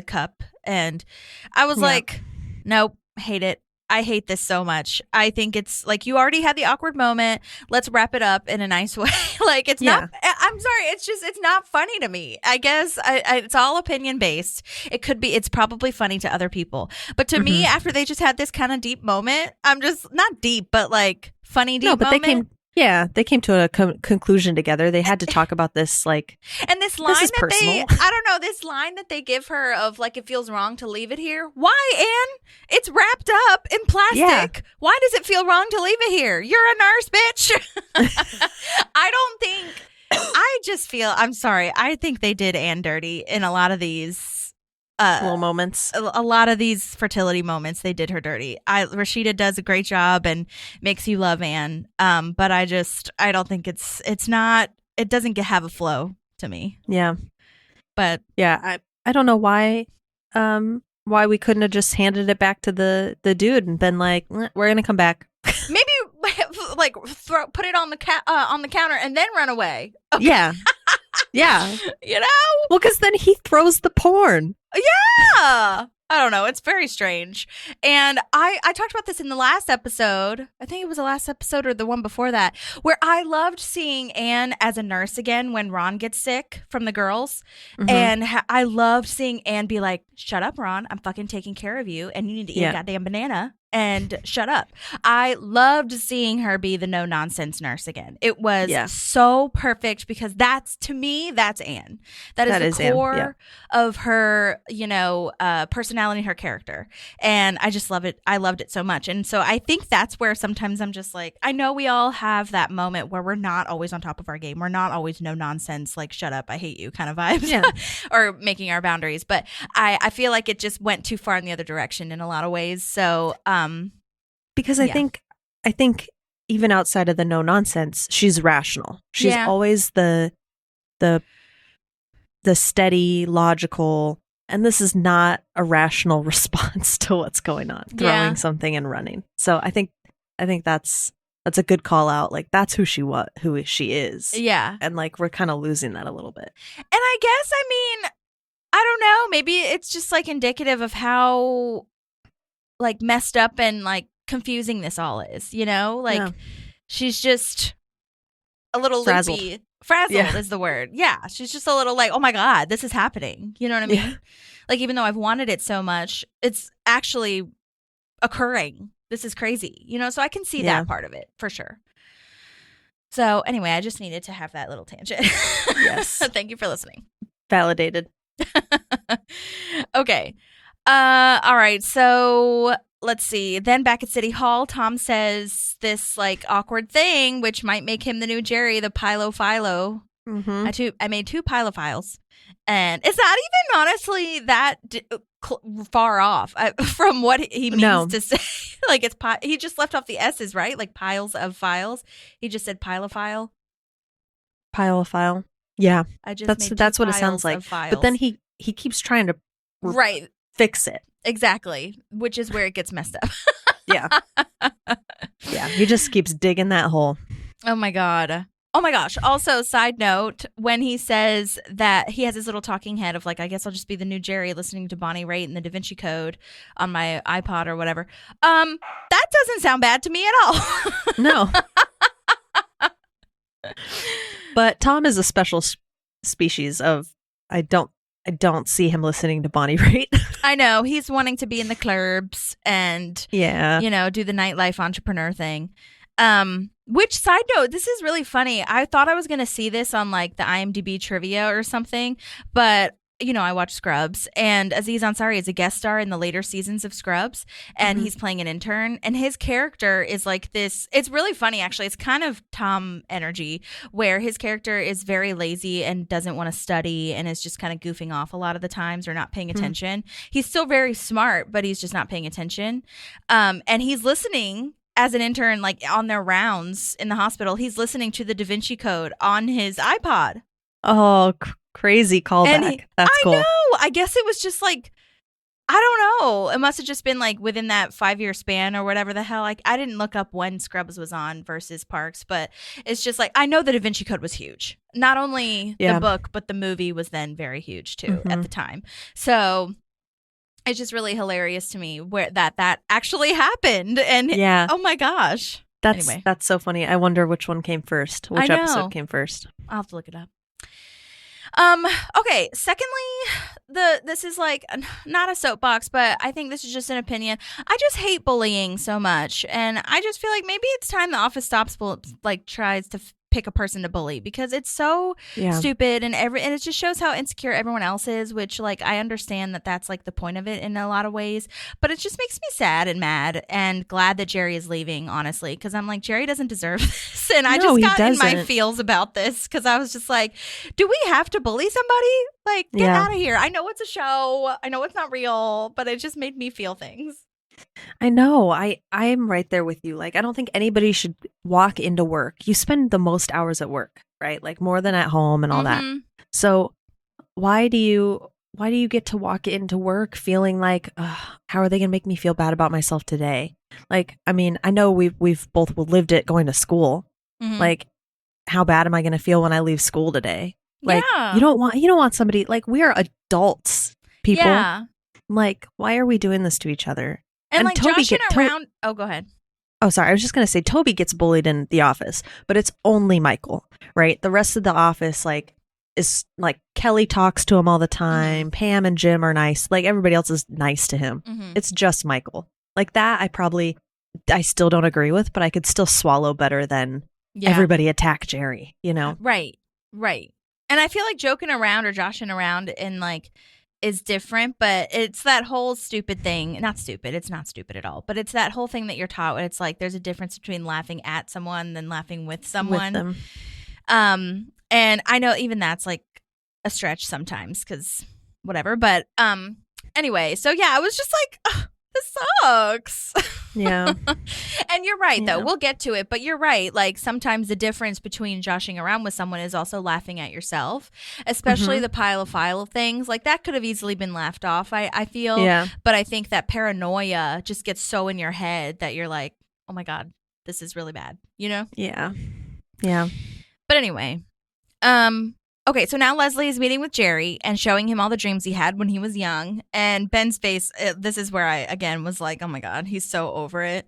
cup, and I was like, nope, hate it. I hate this so much. I think it's like, you already had the awkward moment. Let's wrap it up in a nice way. Like, it's not, I'm sorry. It's not funny to me. I guess it's all opinion based. It's probably funny to other people. But to me, after they just had this kind of deep moment, I'm just not deep, but like funny deep moment. They came to a conclusion together. They had to talk about this, like, and this line that personal. I don't know, this line that they give her of like, it feels wrong to leave it here. Why, Anne? It's wrapped up in plastic. Yeah. Why does it feel wrong to leave it here? You're a nurse, bitch. I just feel, I'm sorry, I think they did Anne dirty in a lot of these little moments. A lot of these fertility moments, they did her dirty. Rashida does a great job and makes you love Anne. But I don't think it doesn't have a flow to me. Yeah. But yeah, I don't know why we couldn't have just handed it back to the dude and been like, we're gonna come back. Maybe like put it on the counter and then run away. Okay. Yeah. Yeah. You know? Well, because then he throws the porn. Yeah. I don't know. It's very strange. And I talked about this in the last episode. I think it was the last episode or the one before that, where I loved seeing Anne as a nurse again when Ron gets sick from the girls. And I loved seeing Anne be like, shut up, Ron. I'm fucking taking care of you. And you need to eat a goddamn banana and shut up. I loved seeing her be the no nonsense nurse again. It was so perfect, because to me, that's Anne. That is the core of her, personality, her character. And I just love it. I loved it so much. And so I think that's where sometimes I'm just like, I know we all have that moment where we're not always on top of our game. We're not always no nonsense, like shut up, I hate you kind of vibes, or making our boundaries. But I feel like it just went too far in the other direction in a lot of ways. So, because I think even outside of the no nonsense, she's rational. She's always the steady, logical, and this is not a rational response to what's going on, throwing something and running. So I think that's a good call out. Like, that's who she is. Yeah. And like, we're kind of losing that a little bit. And I guess, I don't know, maybe it's just like indicative of how like messed up and like confusing this all is, like she's just a little loopy. Frazzled is the word. Yeah, she's just a little like, oh my God, this is happening. You know what I mean? Like, even though I've wanted it so much, it's actually occurring. This is crazy, so I can see that part of it for sure. So anyway, I just needed to have that little tangent. Yes. Thank you for listening. Validated. Okay. All right. So let's see. Then back at City Hall, Tom says this like awkward thing, which might make him the new Jerry, the Pilo-Philo. I made 2 Pilophiles, and it's not even honestly that far off from what he means to say. Like, it's he just left off the S's, right? Like piles of files. He just said Pilophile. Pilophile. Yeah, that's what it sounds like. But then he keeps trying to fix it. Exactly, which is where it gets messed up. Yeah. Yeah, he just keeps digging that hole. Oh my God. Oh my gosh. Also, side note, when he says that he has his little talking head of like, I guess I'll just be the new Jerry listening to Bonnie Raitt and the Da Vinci Code on my iPod or whatever. That doesn't sound bad to me at all. No. But Tom is a special species of, I don't see him listening to Bonnie Raitt. I know. He's wanting to be in the clubs and, do the nightlife entrepreneur thing. Which, side note, this is really funny. I thought I was going to see this on like the IMDb trivia or something, but I watch Scrubs, and Aziz Ansari is a guest star in the later seasons of Scrubs, and he's playing an intern, and his character is like this. It's really funny, actually. It's kind of Tom energy, where his character is very lazy and doesn't want to study and is just kind of goofing off a lot of the times or not paying attention. He's still very smart, but he's just not paying attention. And he's listening as an intern, like on their rounds in the hospital. He's listening to the Da Vinci Code on his iPod. Oh, crazy callback. That's cool. I know. I guess it was just like I don't know. It must have just been like within that 5-year span or whatever the hell. Like, I didn't look up when Scrubs was on versus Parks, but it's just like, I know the Da Vinci Code was huge. Not only the book, but the movie was then very huge too at the time. So it's just really hilarious to me where that actually happened. And oh my gosh. That's so funny. I wonder which one came first. Which episode came first? I'll have to look it up. Okay. Secondly, this is like not a soapbox, but I think this is just an opinion. I just hate bullying so much, and I just feel like maybe it's time The Office stops tries to pick a person to bully, because it's so stupid, and it just shows how insecure everyone else is, which like I understand that that's like the point of it in a lot of ways, but it just makes me sad and mad and glad that Jerry is leaving, honestly, because I'm like, Jerry doesn't deserve this. And I just got in my feels about this because I was just like, do we have to bully somebody? Like, get out of here. I know it's a show, I know it's not real, but it just made me feel things. I know. I'm right there with you. Like, I don't think anybody should walk into work. You spend the most hours at work, right? Like more than at home and all that. So why do you get to walk into work feeling like, how are they going to make me feel bad about myself today? Like, I mean, I know we've both lived it going to school. Like, how bad am I going to feel when I leave school today? Like, you don't want somebody, like, we are adults, people. Yeah. Like, why are we doing this to each other? And like Toby around. Oh, go ahead. Oh, sorry. I was just going to say Toby gets bullied in The Office, but it's only Michael, right? The rest of The Office, like, is like Kelly talks to him all the time. Pam and Jim are nice. Like, everybody else is nice to him. It's just Michael. Like that, I still don't agree with, but I could still swallow better than everybody attack Jerry, you know? Right. And I feel like joking around or joshing around in like is different, but it's that whole stupid thing. Not stupid. It's not stupid at all. But it's that whole thing that you're taught. It's like there's a difference between laughing at someone than laughing with someone. With them. And I know even that's like a stretch sometimes because whatever. But anyway, so yeah, I was just like, this sucks. Yeah. And you're right, though. We'll get to it. But you're right. Like sometimes the difference between joshing around with someone is also laughing at yourself, especially the pile of file of things. Like that could have easily been laughed off, I feel. Yeah. But I think that paranoia just gets so in your head that you're like, oh, my God, this is really bad, you know? Yeah. Yeah. But anyway, okay, so now Leslie is meeting with Jerry and showing him all the dreams he had when he was young. And Ben's face, this is where I, again, was like, oh, my God, he's so over it.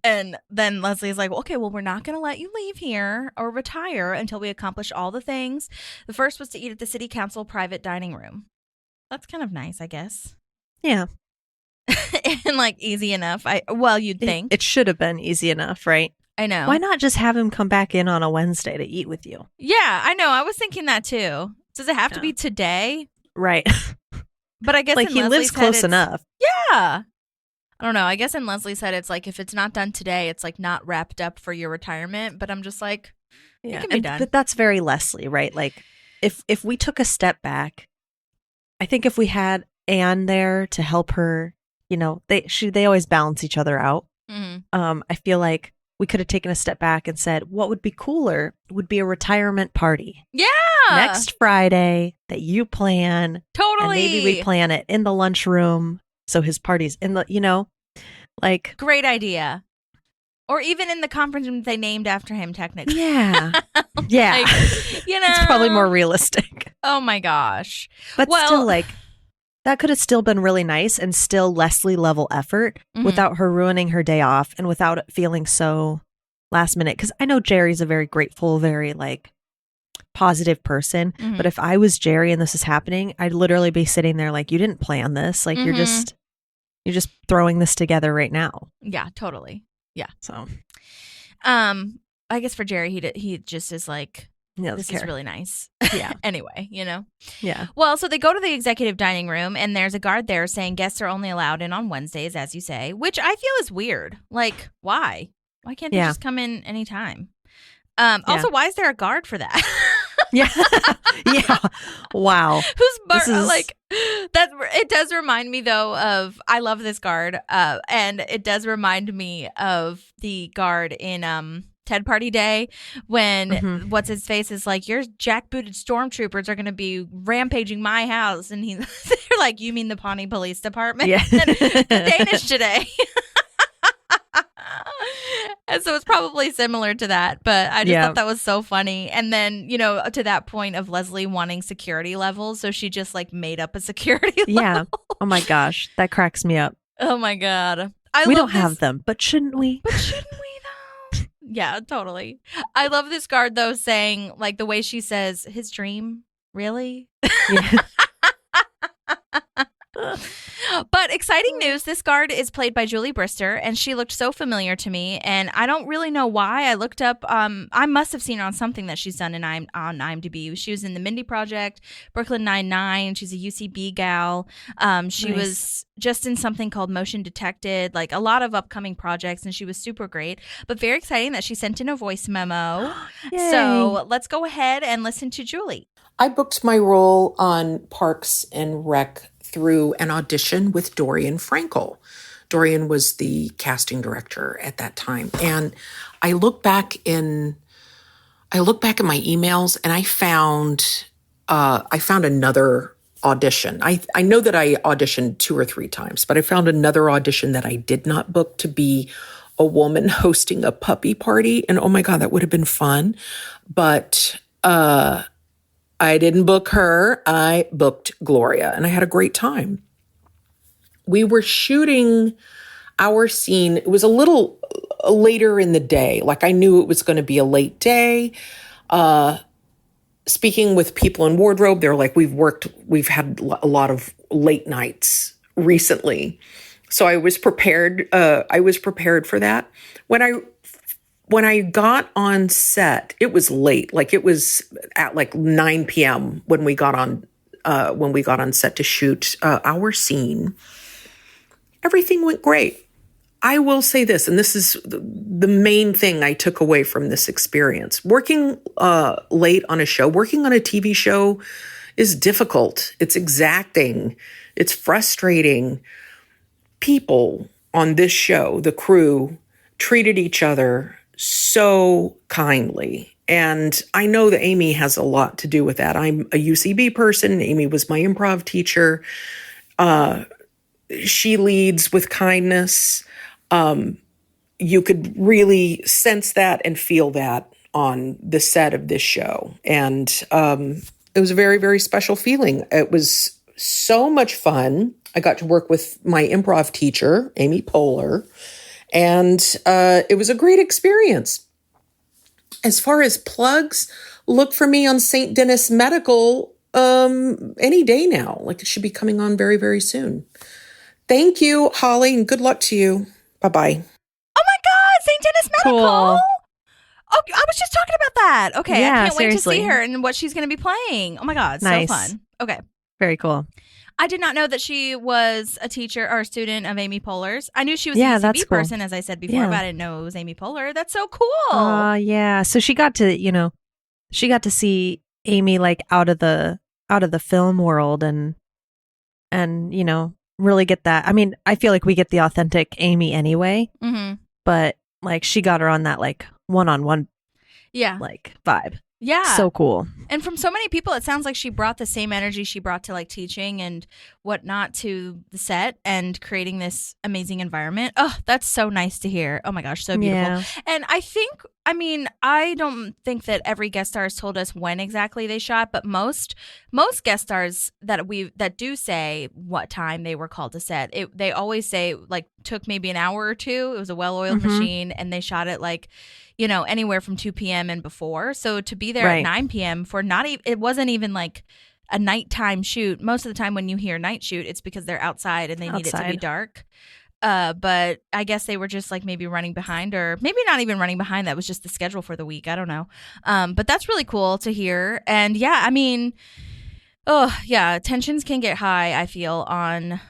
And then Leslie is like, okay, well, we're not going to let you leave here or retire until we accomplish all the things. The first was to eat at the city council private dining room. That's kind of nice, I guess. Yeah. And like easy enough. You'd think. It should have been easy enough, right? I know. Why not just have him come back in on a Wednesday to eat with you? Yeah, I know. I was thinking that too. Does it have to be today? Right. But I guess like he lives close enough. Yeah. I don't know. I guess in Leslie's head, it's like if it's not done today, it's like not wrapped up for your retirement. But I'm just like, it can be done. But that's very Leslie, right? Like if we took a step back, I think if we had Anne there to help her, you know, they always balance each other out. I feel like we could have taken a step back and said, what would be cooler would be a retirement party. Yeah. Next Friday that you plan. Totally. And maybe we plan it in the lunchroom. So his party's in the, you know, like. Great idea. Or even in the conference room they named after him, technically. Yeah. Yeah. Like, you know. It's probably more realistic. Oh my gosh. But still, like, that could have still been really nice and still Leslie level effort without her ruining her day off and without it feeling so last minute. Because I know Jerry's a very grateful, very like positive person. But if I was Jerry and this is happening, I'd literally be sitting there like, you didn't plan this. Like you're just throwing this together right now. Yeah, totally. Yeah. So, I guess for Jerry, he just is like, this is really nice. Yeah. Anyway, you know? Yeah. Well, so they go to the executive dining room and there's a guard there saying guests are only allowed in on Wednesdays, as you say, which I feel is weird. Like, why? Why can't they just come in anytime? Also, why is there a guard for that? Yeah. Yeah. Wow. Like that? It does remind me though of, I love this guard. And it does remind me of the guard in, Ted Party Day when what's his face is like, your jackbooted stormtroopers are going to be rampaging my house, and they're like, you mean the Pawnee Police Department? Yeah. They're Danish today. And so it's probably similar to that, but I just thought that was so funny. And then, to that point of Leslie wanting security levels, so she just like made up a security level. Yeah. Oh my gosh, that cracks me up. Oh my God. We don't have them, but shouldn't we? But shouldn't we though? Yeah, totally. I love this guard though, saying like the way she says, his dream, really? Yeah. But exciting news, this guard is played by Julie Brister, and she looked so familiar to me, and I don't really know why. I looked up, I must have seen her on something that she's done on IMDb. She was in The Mindy Project, Brooklyn Nine-Nine. She's a UCB gal. She was just in something called Motion Detected, like a lot of upcoming projects, and she was super great. But very exciting that she sent in a voice memo. So let's go ahead and listen to Julie. I booked my role on Parks and Rec through an audition with Dorian Frankel. Dorian was the casting director at that time. And I look back at my emails, and I found another audition. I know that I auditioned 2 or 3 times, but I found another audition that I did not book to be a woman hosting a puppy party. And oh my God, that would have been fun. But I didn't book her. I booked Gloria, and I had a great time. We were shooting our scene. It was a little later in the day. Like, I knew it was going to be a late day. Speaking with people in wardrobe, they're like, we've had a lot of late nights recently. So I was prepared. I was prepared for that. When I got on set, it was late. Like, it was at like 9 p.m. when we got on set to shoot our scene. Everything went great. I will say this, and this is the main thing I took away from this experience. Working late on a show, working on a TV show is difficult. It's exacting. It's frustrating. People on this show, the crew, treated each other so kindly. And I know that Amy has a lot to do with that. I'm a UCB person. Amy was my improv teacher. She leads with kindness. You could really sense that and feel that on the set of this show. And it was a very, very special feeling. It was so much fun. I got to work with my improv teacher, Amy Poehler. And it was a great experience. As far as plugs, look for me on St. Denis Medical any day now. Like, it should be coming on very, very soon. Thank you, Holly, and good luck to you. Bye-bye. Oh my God, St. Denis Medical. Cool. Oh, I was just talking about that. Okay, yeah, I can't wait to see her and what she's going to be playing. Oh my God, nice. So fun. Okay. Very cool. I did not know that she was a teacher or a student of Amy Poehler's. I knew she was a UCB person, as I said before, but I didn't know it was Amy Poehler. That's so cool. Yeah. So she got to see Amy like out of the film world and really get that. I mean, I feel like we get the authentic Amy anyway, but like she got her on that like one-on-one like vibe. Yeah. So cool. And from so many people, it sounds like she brought the same energy she brought to like teaching and whatnot to the set and creating this amazing environment. Oh, that's so nice to hear. Oh my gosh, so beautiful. Yeah. And I don't think that every guest star has told us when exactly they shot, but most guest stars that do say what time they were called to set, they always say like took maybe an hour or two. It was a well-oiled machine, and they shot it like, anywhere from 2 p.m. and before. So to be there at 9 p.m. for it wasn't even like a nighttime shoot. Most of the time when you hear night shoot, it's because they're outside and they need it to be dark. But I guess they were just like maybe running behind, or maybe not even running behind. That was just the schedule for the week. I don't know. But that's really cool to hear. And yeah, I mean, tensions can get high, I feel, on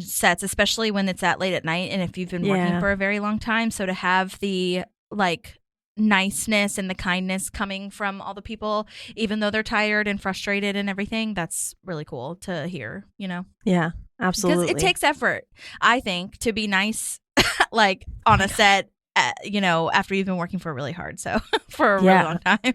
sets, especially when it's that late at night and if you've been working for a very long time. So to have the like niceness and the kindness coming from all the people, even though they're tired and frustrated and everything, that's really cool to hear, Yeah, absolutely. Because it takes effort, I think, to be nice like on a set after you've been working for really hard, so for a really long time.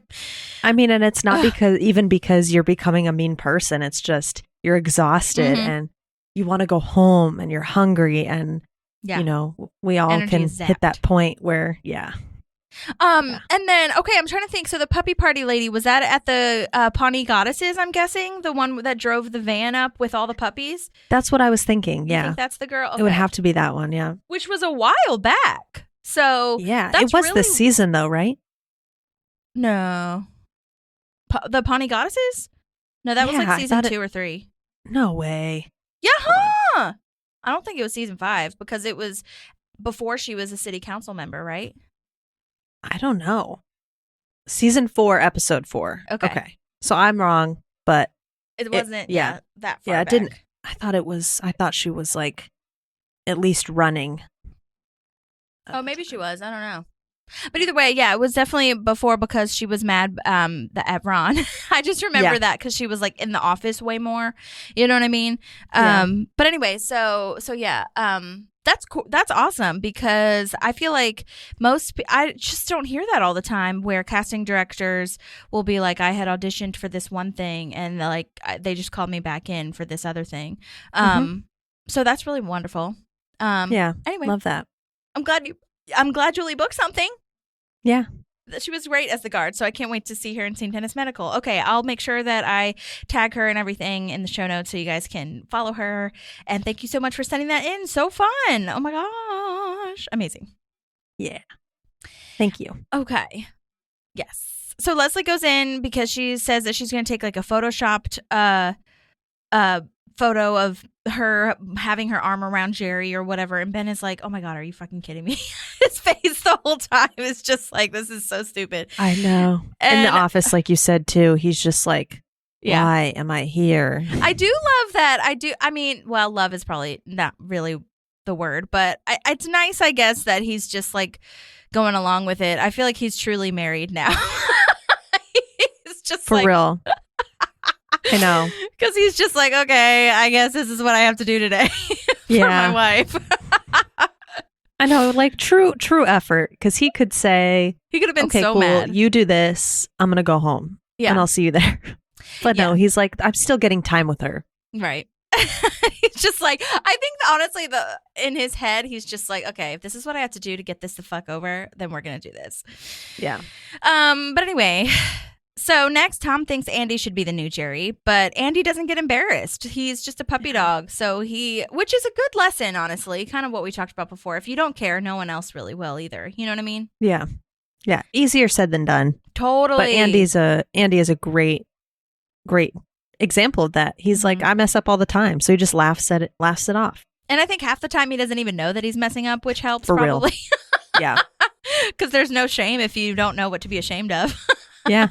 I mean, and it's not because you're becoming a mean person. It's just you're exhausted and you want to go home and you're hungry and we all Energy can is zapped. hit that point where And then, okay, I'm trying to think. So the puppy party lady, was that at the Pawnee Goddesses, I'm guessing? The one that drove the van up with all the puppies? That's what I was thinking, You think that's the girl? Okay. It would have to be that one, yeah. Which was a while back. So it was this season though, right? No. The Pawnee Goddesses? No, that was like season 2 or 3. No way. Yeah, huh? I don't think it was season 5 because it was before she was a city council member, right? I don't know. Season 4, episode 4. Okay. So I'm wrong, but it wasn't that far Yeah, it back. didn't. I thought she was like at least running. Oh, maybe she was. I don't know. But either way, yeah, it was definitely before because she was mad at Ron. I just remember that because she was like in the office way more. You know what I mean? But anyway, so yeah, that's cool. That's awesome because I feel like I just don't hear that all the time where casting directors will be like, I had auditioned for this one thing and like they just called me back in for this other thing. So that's really wonderful. Anyway, love that. I'm glad Julie booked something. Yeah. She was great as the guard, so I can't wait to see her in St. Denis Medical. Okay, I'll make sure that I tag her and everything in the show notes so you guys can follow her. And thank you so much for sending that in. So fun. Oh my gosh. Amazing. Yeah. Thank you. Okay. Yes. So Leslie goes in because she says that she's going to take like a photoshopped photo of her having her arm around Jerry or whatever, and Ben is like, oh my god, are you fucking kidding me? His face the whole time is just like, this is so stupid. I know. In the office, like you said too, he's just like, why am I here? I do love that. I mean, well, love is probably not really the word, but it's nice, I guess, that he's just like going along with it. I feel like he's truly married now. He's just for real. I know. Because he's just like, okay, I guess this is what I have to do today for my wife. I know, like true effort. Because he could say, he could have been okay, so cool, mad. You do this. I'm going to go home. Yeah. And I'll see you there. But no, he's like, I'm still getting time with her. Right. He's just like, I think honestly, in his head, he's just like, okay, if this is what I have to do to get this the fuck over, then we're going to do this. Yeah. But anyway. So next, Tom thinks Andy should be the new Jerry, but Andy doesn't get embarrassed. He's just a puppy dog. So which is a good lesson, honestly, kind of what we talked about before. If you don't care, no one else really will either. You know what I mean? Yeah. Yeah. Easier said than done. Totally. But Andy is a great example of that. He's like, I mess up all the time. So he just laughs it off. And I think half the time he doesn't even know that he's messing up, which helps For probably. Real. Yeah. Because there's no shame if you don't know what to be ashamed of. Yeah.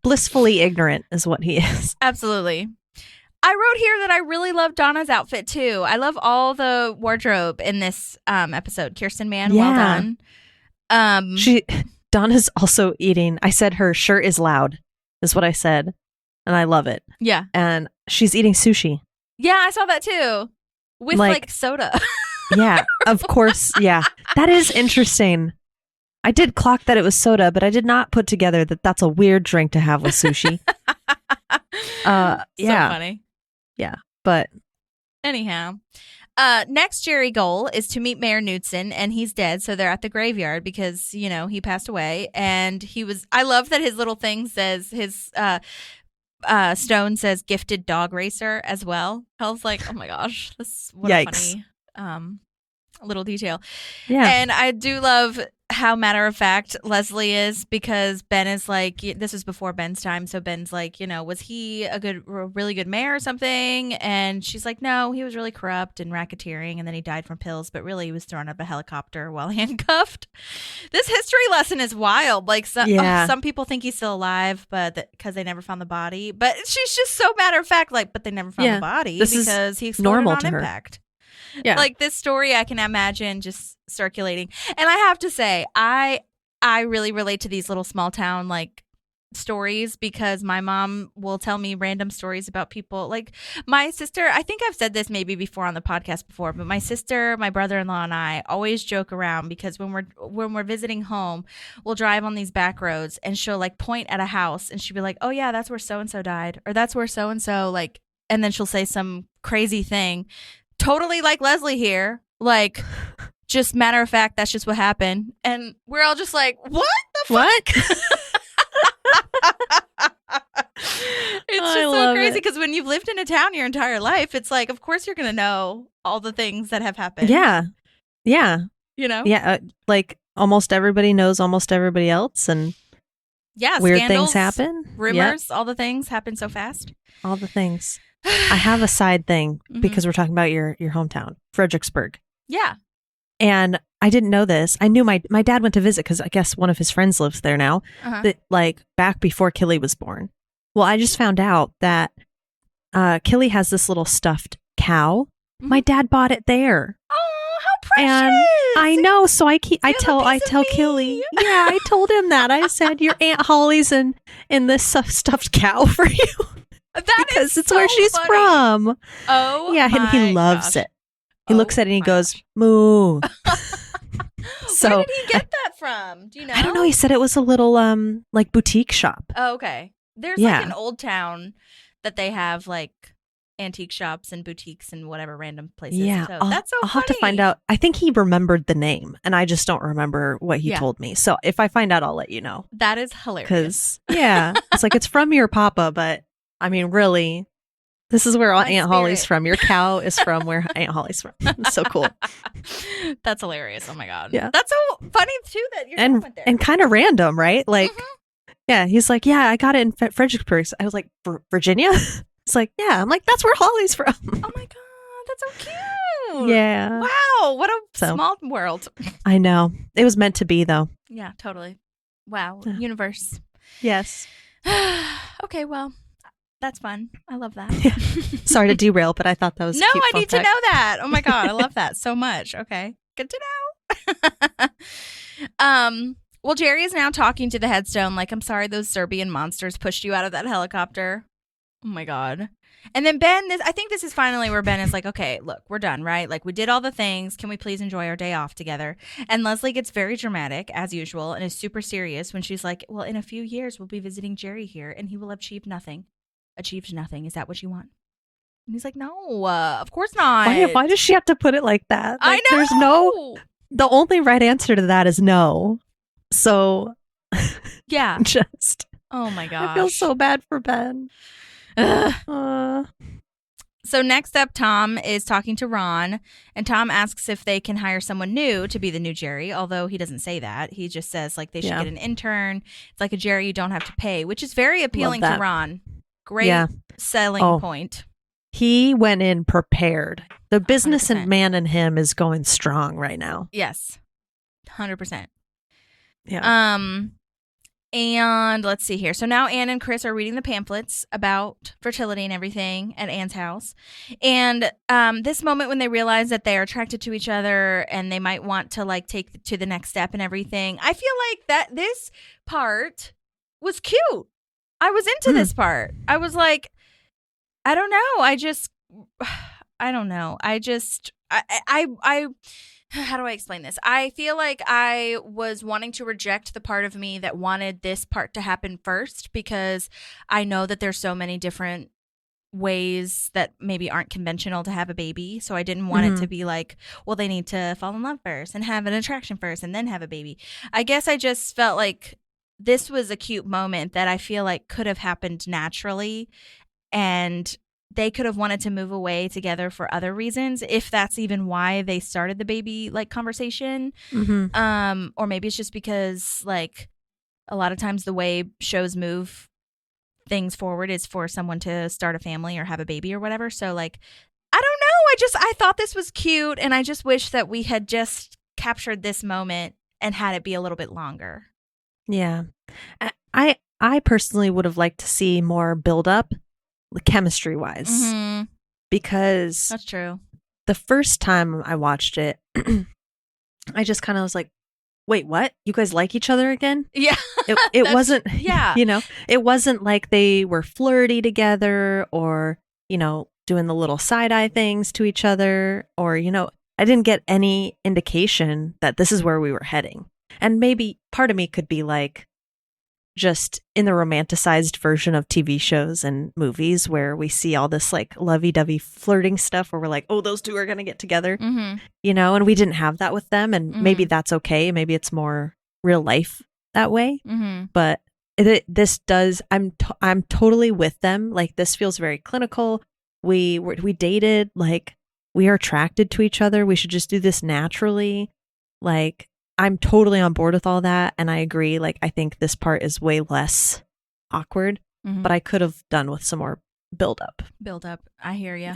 Blissfully ignorant is what he is. Absolutely. I wrote here that I really love Donna's outfit too. I love all the wardrobe in this episode. Kirsten Mann, well done. Donna's also eating. I said her shirt is loud, is what I said. And I love it. Yeah. And she's eating sushi. Yeah, I saw that too. With like soda. Yeah, of course. Yeah. That is interesting. I did clock that it was soda, but I did not put together that that's a weird drink to have with sushi. So funny. Yeah, but anyhow, next Jerry goal is to meet Mayor Knudsen, and he's dead, so they're at the graveyard because he passed away, and I love that his little thing says his stone says gifted dog racer as well. I was like, oh my gosh, what Yikes. a funny little detail. Yeah, and I do love how matter of fact Leslie is, because Ben is like, this was before Ben's time, so Ben's like, was he a really good mayor or something? And she's like, no, he was really corrupt and racketeering, and then he died from pills, but really he was thrown out of a helicopter while handcuffed. This history lesson is wild. Like some people think he's still alive, but because they never found the body. But she's just so matter of fact, like, but they never found the body because he exploded on impact. Yeah. Like this story, I can imagine just circulating. And I have to say, I really relate to these little small town like stories because my mom will tell me random stories about people. Like my sister, I think I've said this maybe before on the podcast before, but my sister, my brother-in-law, and I always joke around because when we're visiting home, we'll drive on these back roads and she'll like point at a house and she'll be like, "Oh yeah, that's where so and so died," or "That's where so and so like," and then she'll say some crazy thing, totally like Leslie here, like. Just matter of fact, that's just what happened. And we're all just like, what the fuck? It's just so crazy because when you've lived in a town your entire life, it's like, of course you're going to know all the things that have happened. Yeah. Yeah. You know? Yeah. Like almost everybody knows almost everybody else. And yeah, weird scandals, things happen. Rumors, all the things happen so fast. All the things. I have a side thing because we're talking about your hometown, Fredericksburg. Yeah. And I didn't know this. I knew my dad went to visit because I guess one of his friends lives there now. That like back before Killy was born. Well, I just found out that Killy has this little stuffed cow. My dad bought it there. Oh, how precious! And I know. So I tell Killy. Yeah, I told him that. I said your Aunt Holly's in this stuffed cow for you. Because it's so where she's funny. From. Oh, yeah, and he loves it. He looks at it and he goes, "Moo." So, where did he get that from? Do you know? I don't know. He said it was a little like boutique shop. Oh, okay. There's like an old town that they have like antique shops and boutiques and whatever random places. Yeah, so that's so I'll funny. have to find out. I think he remembered the name, and I just don't remember what he told me. So if I find out, I'll let you know. That is hilarious. Because it's like it's from your papa, but I mean, really. This is where Aunt Holly's from. Your cow is from where Aunt Holly's from. It's so cool. That's hilarious. Oh my God. Yeah. That's so funny too that you're went there. And kind of random, right? Like, yeah, he's like, yeah, I got it in Fredericksburg. I was like, Virginia? It's like, yeah. I'm like, that's where Holly's from. Oh my God. That's so cute. Yeah. Wow. What a small world. I know. It was meant to be though. Yeah, totally. Wow. Yeah. Universe. Yes. Okay, well. That's fun. I love that. Yeah. Sorry to derail, but I thought that was no. Cute I need to know that. Oh my God, I love that so much. Okay, good to know. Well, Jerry is now talking to the headstone. Like, I'm sorry, those Serbian monsters pushed you out of that helicopter. Oh my God. And then Ben, I think this is finally where Ben is like, okay, look, we're done, right? Like, we did all the things. Can we please enjoy our day off together? And Leslie gets very dramatic, as usual, and is super serious when she's like, well, in a few years, we'll be visiting Jerry here, and he will have achieved nothing. Achieved nothing. Is that what you want? And he's like, no, of course not. Why does she have to put it like that? Like, I know. The only right answer to that is no. So, yeah. Just. Oh my gosh. I feel so bad for Ben. So next up, Tom is talking to Ron, and Tom asks if they can hire someone new to be the new Jerry, although he doesn't say that. He just says like they should get an intern. It's like a Jerry you don't have to pay, which is very appealing to Ron. Great selling point. He went in prepared. The business 100%. And man in him is going strong right now. Yes. 100%. Yeah. And let's see here. So now Anne and Chris are reading the pamphlets about fertility and everything at Anne's house. And this moment when they realize that they are attracted to each other and they might want to like take to the next step and everything. I feel like that this part was cute. I was into this part. I was like, I don't know. I don't know. I how do I explain this? I feel like I was wanting to reject the part of me that wanted this part to happen first because I know that there's so many different ways that maybe aren't conventional to have a baby. So I didn't want it to be like, well, they need to fall in love first and have an attraction first and then have a baby. I guess I just felt like this was a cute moment that I feel like could have happened naturally, and they could have wanted to move away together for other reasons, if that's even why they started the baby like conversation. Or maybe it's just because like a lot of times the way shows move things forward is for someone to start a family or have a baby or whatever. So like, I don't know. I thought this was cute, and I just wish that we had just captured this moment and had it be a little bit longer. Yeah. I personally would have liked to see more build up chemistry wise, because that's true. The first time I watched it, I just kind of was like, wait, what? You guys like each other again? Yeah. It wasn't, yeah. It wasn't like they were flirty together or, doing the little side eye things to each other or, I didn't get any indication that this is where we were heading. And maybe part of me could be like, just in the romanticized version of TV shows and movies where we see all this like lovey-dovey flirting stuff where we're like, oh, those two are going to get together, and we didn't have that with them. And maybe that's okay. Maybe it's more real life that way. But this does, I'm totally with them. Like this feels very clinical. We dated, like we are attracted to each other. We should just do this naturally. Like, I'm totally on board with all that. And I agree. Like, I think this part is way less awkward, but I could have done with some more build up. I hear you.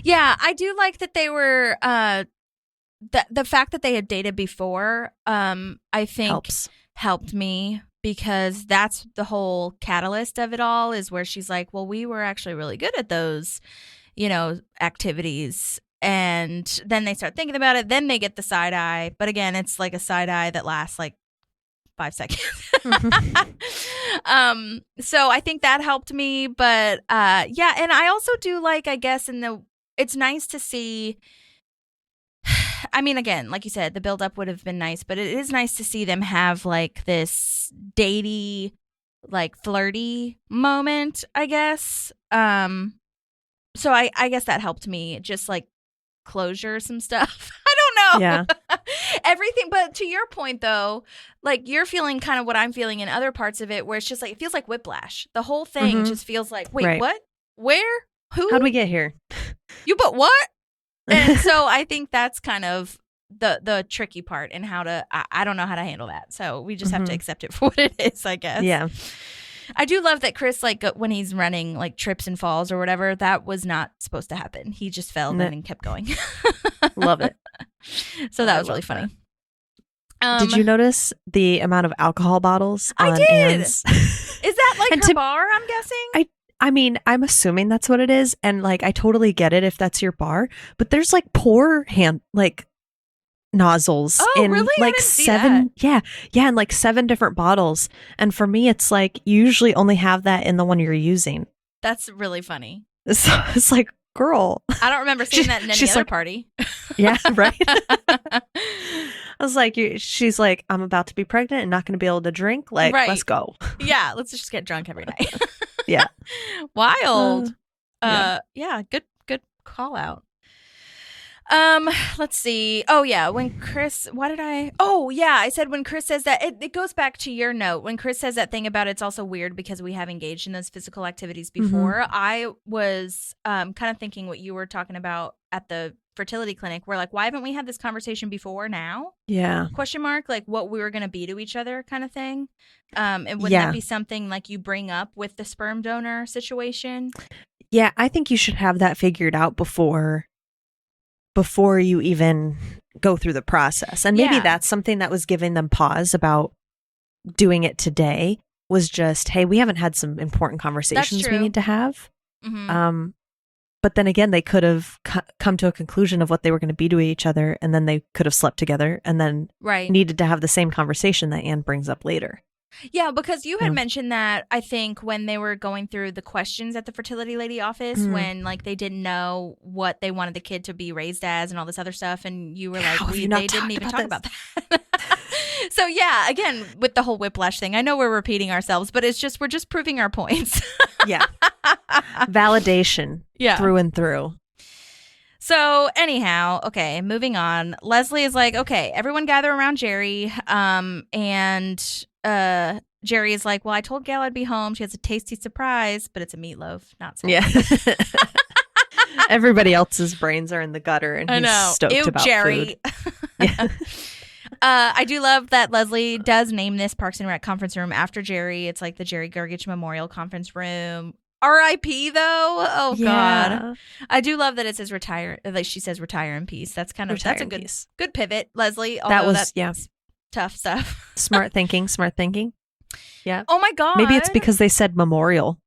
Yeah, I do like that they were, the fact that they had dated before, I think helped me because that's the whole catalyst of it all is where she's like, well, we were actually really good at those, activities. And then they start thinking about it. Then they get the side eye. But again, it's like a side eye that lasts like 5 seconds. So I think that helped me. But yeah, and I also do like, I guess, it's nice to see. I mean, again, like you said, the buildup would have been nice, but it is nice to see them have like this datey, like flirty moment, I guess. So I guess that helped me just like closure some stuff. I don't know. Yeah. Everything. But to your point, though, like you're feeling kind of what I'm feeling in other parts of it where it's just like, it feels like whiplash. The whole thing just feels like, wait, what? Where? Who? How'd we get here? But what? And so I think that's kind of the tricky part and how to, I don't know how to handle that. So we just have to accept it for what it is, I guess. Yeah. I do love that Chris, like when he's running, like trips and falls or whatever, that was not supposed to happen. He just fell and kept going. Love it. So that was really funny. Did you notice the amount of alcohol bottles on I did. Anne's? Is that like her bar, I'm guessing? I mean, I'm assuming that's what it is. And like, I totally get it if that's your bar. But there's like pour nozzles in really? like 7 yeah and like 7 different bottles, and for me it's like you usually only have that in the one you're using. That's really funny. So it's like, girl, I don't remember seeing that in any other party. Yeah, right. I was like, she's like, I'm about to be pregnant and not going to be able to drink, like let's go. Yeah, let's just get drunk every night. Yeah. Wild. Yeah, good call out. Let's see. Oh yeah, when Chris, I said when Chris says that, it goes back to your note. When Chris says that thing about it's also weird because we have engaged in those physical activities before, I was kind of thinking what you were talking about at the fertility clinic. We're like, why haven't we had this conversation before now? Yeah. Question mark, like what we were going to be to each other kind of thing. And wouldn't that be something like you bring up with the sperm donor situation? Yeah, I think you should have that figured out before you even go through the process. And maybe that's something that was giving them pause about doing it today, was just, hey, we haven't had some important conversations we need to have. But then again, they could have come to a conclusion of what they were going to be to each other, and then they could have slept together and then needed to have the same conversation that Anne brings up later. Yeah, because you had mentioned that, I think, when they were going through the questions at the fertility lady office, when like they didn't know what they wanted the kid to be raised as and all this other stuff, and you were like, they didn't even talk about that. So yeah, again, with the whole whiplash thing, I know we're repeating ourselves, but it's just, we're just proving our points. Yeah. Validation through and through. So anyhow, okay, moving on. Leslie is like, okay, everyone gather around Jerry. And Jerry is like, well, I told Gail I'd be home. She has a tasty surprise, but it's a meatloaf, not salad. Yeah. Everybody else's brains are in the gutter, and he's stoked about Jerry. Food. Yeah. I do love that Leslie does name this Parks and Rec conference room after Jerry. It's like the Jerry Gergich Memorial Conference Room. R.I.P. though. Oh God, I do love that it says retire. Like she says, retire in peace. That's kind of that's a good pivot, Leslie. That was tough stuff. Smart thinking. Yeah. Oh my God. Maybe it's because they said memorial.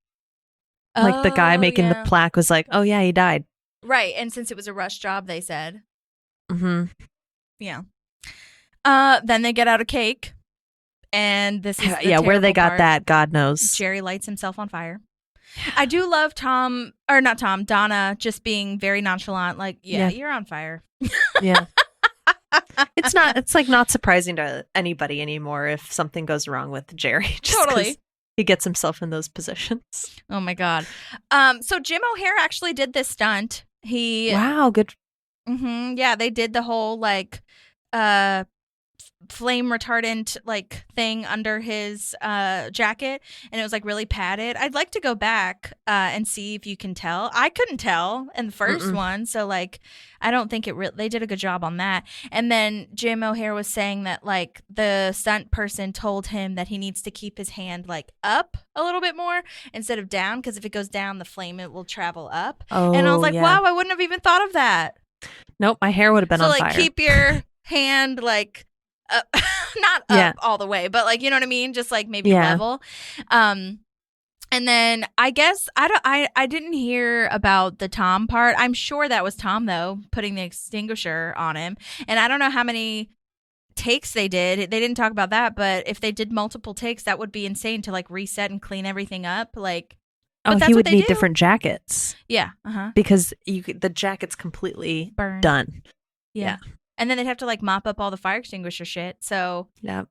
Like the guy making the plaque was like, oh yeah, he died. Right, and since it was a rush job, they said. Mm-hmm. Yeah. Then they get out a cake. And this is where they got part. that, God knows. Jerry lights himself on fire. I do love Donna just being very nonchalant, like, you're on fire. Yeah. It's like not surprising to anybody anymore if something goes wrong with Jerry. Totally. He gets himself in those positions. Oh my God. So Jim O'Heir actually did this stunt. Wow, good. Mm-hmm, yeah, they did the whole like flame retardant like thing under his jacket, and it was like really padded. I'd like to go back and see if you can tell. I couldn't tell in the first one, so like I don't think they did a good job on that. And then Jim O'Heir was saying that like the stunt person told him that he needs to keep his hand like up a little bit more instead of down, because if it goes down the flame it will travel up. And I was like, wow, I wouldn't have even thought of that. Nope, my hair would have been on fire. So like keep your hand like not up all the way, but like, you know what I mean? Just like maybe level. And then I guess I didn't hear about the Tom part. I'm sure that was Tom though, putting the extinguisher on him. And I don't know how many takes they did. They didn't talk about that, but if they did multiple takes, that would be insane to like reset and clean everything up. Like, he would need different jackets. Yeah. Because the jacket's completely burned. Done. Yeah. And then they'd have to like mop up all the fire extinguisher shit. So, yeah.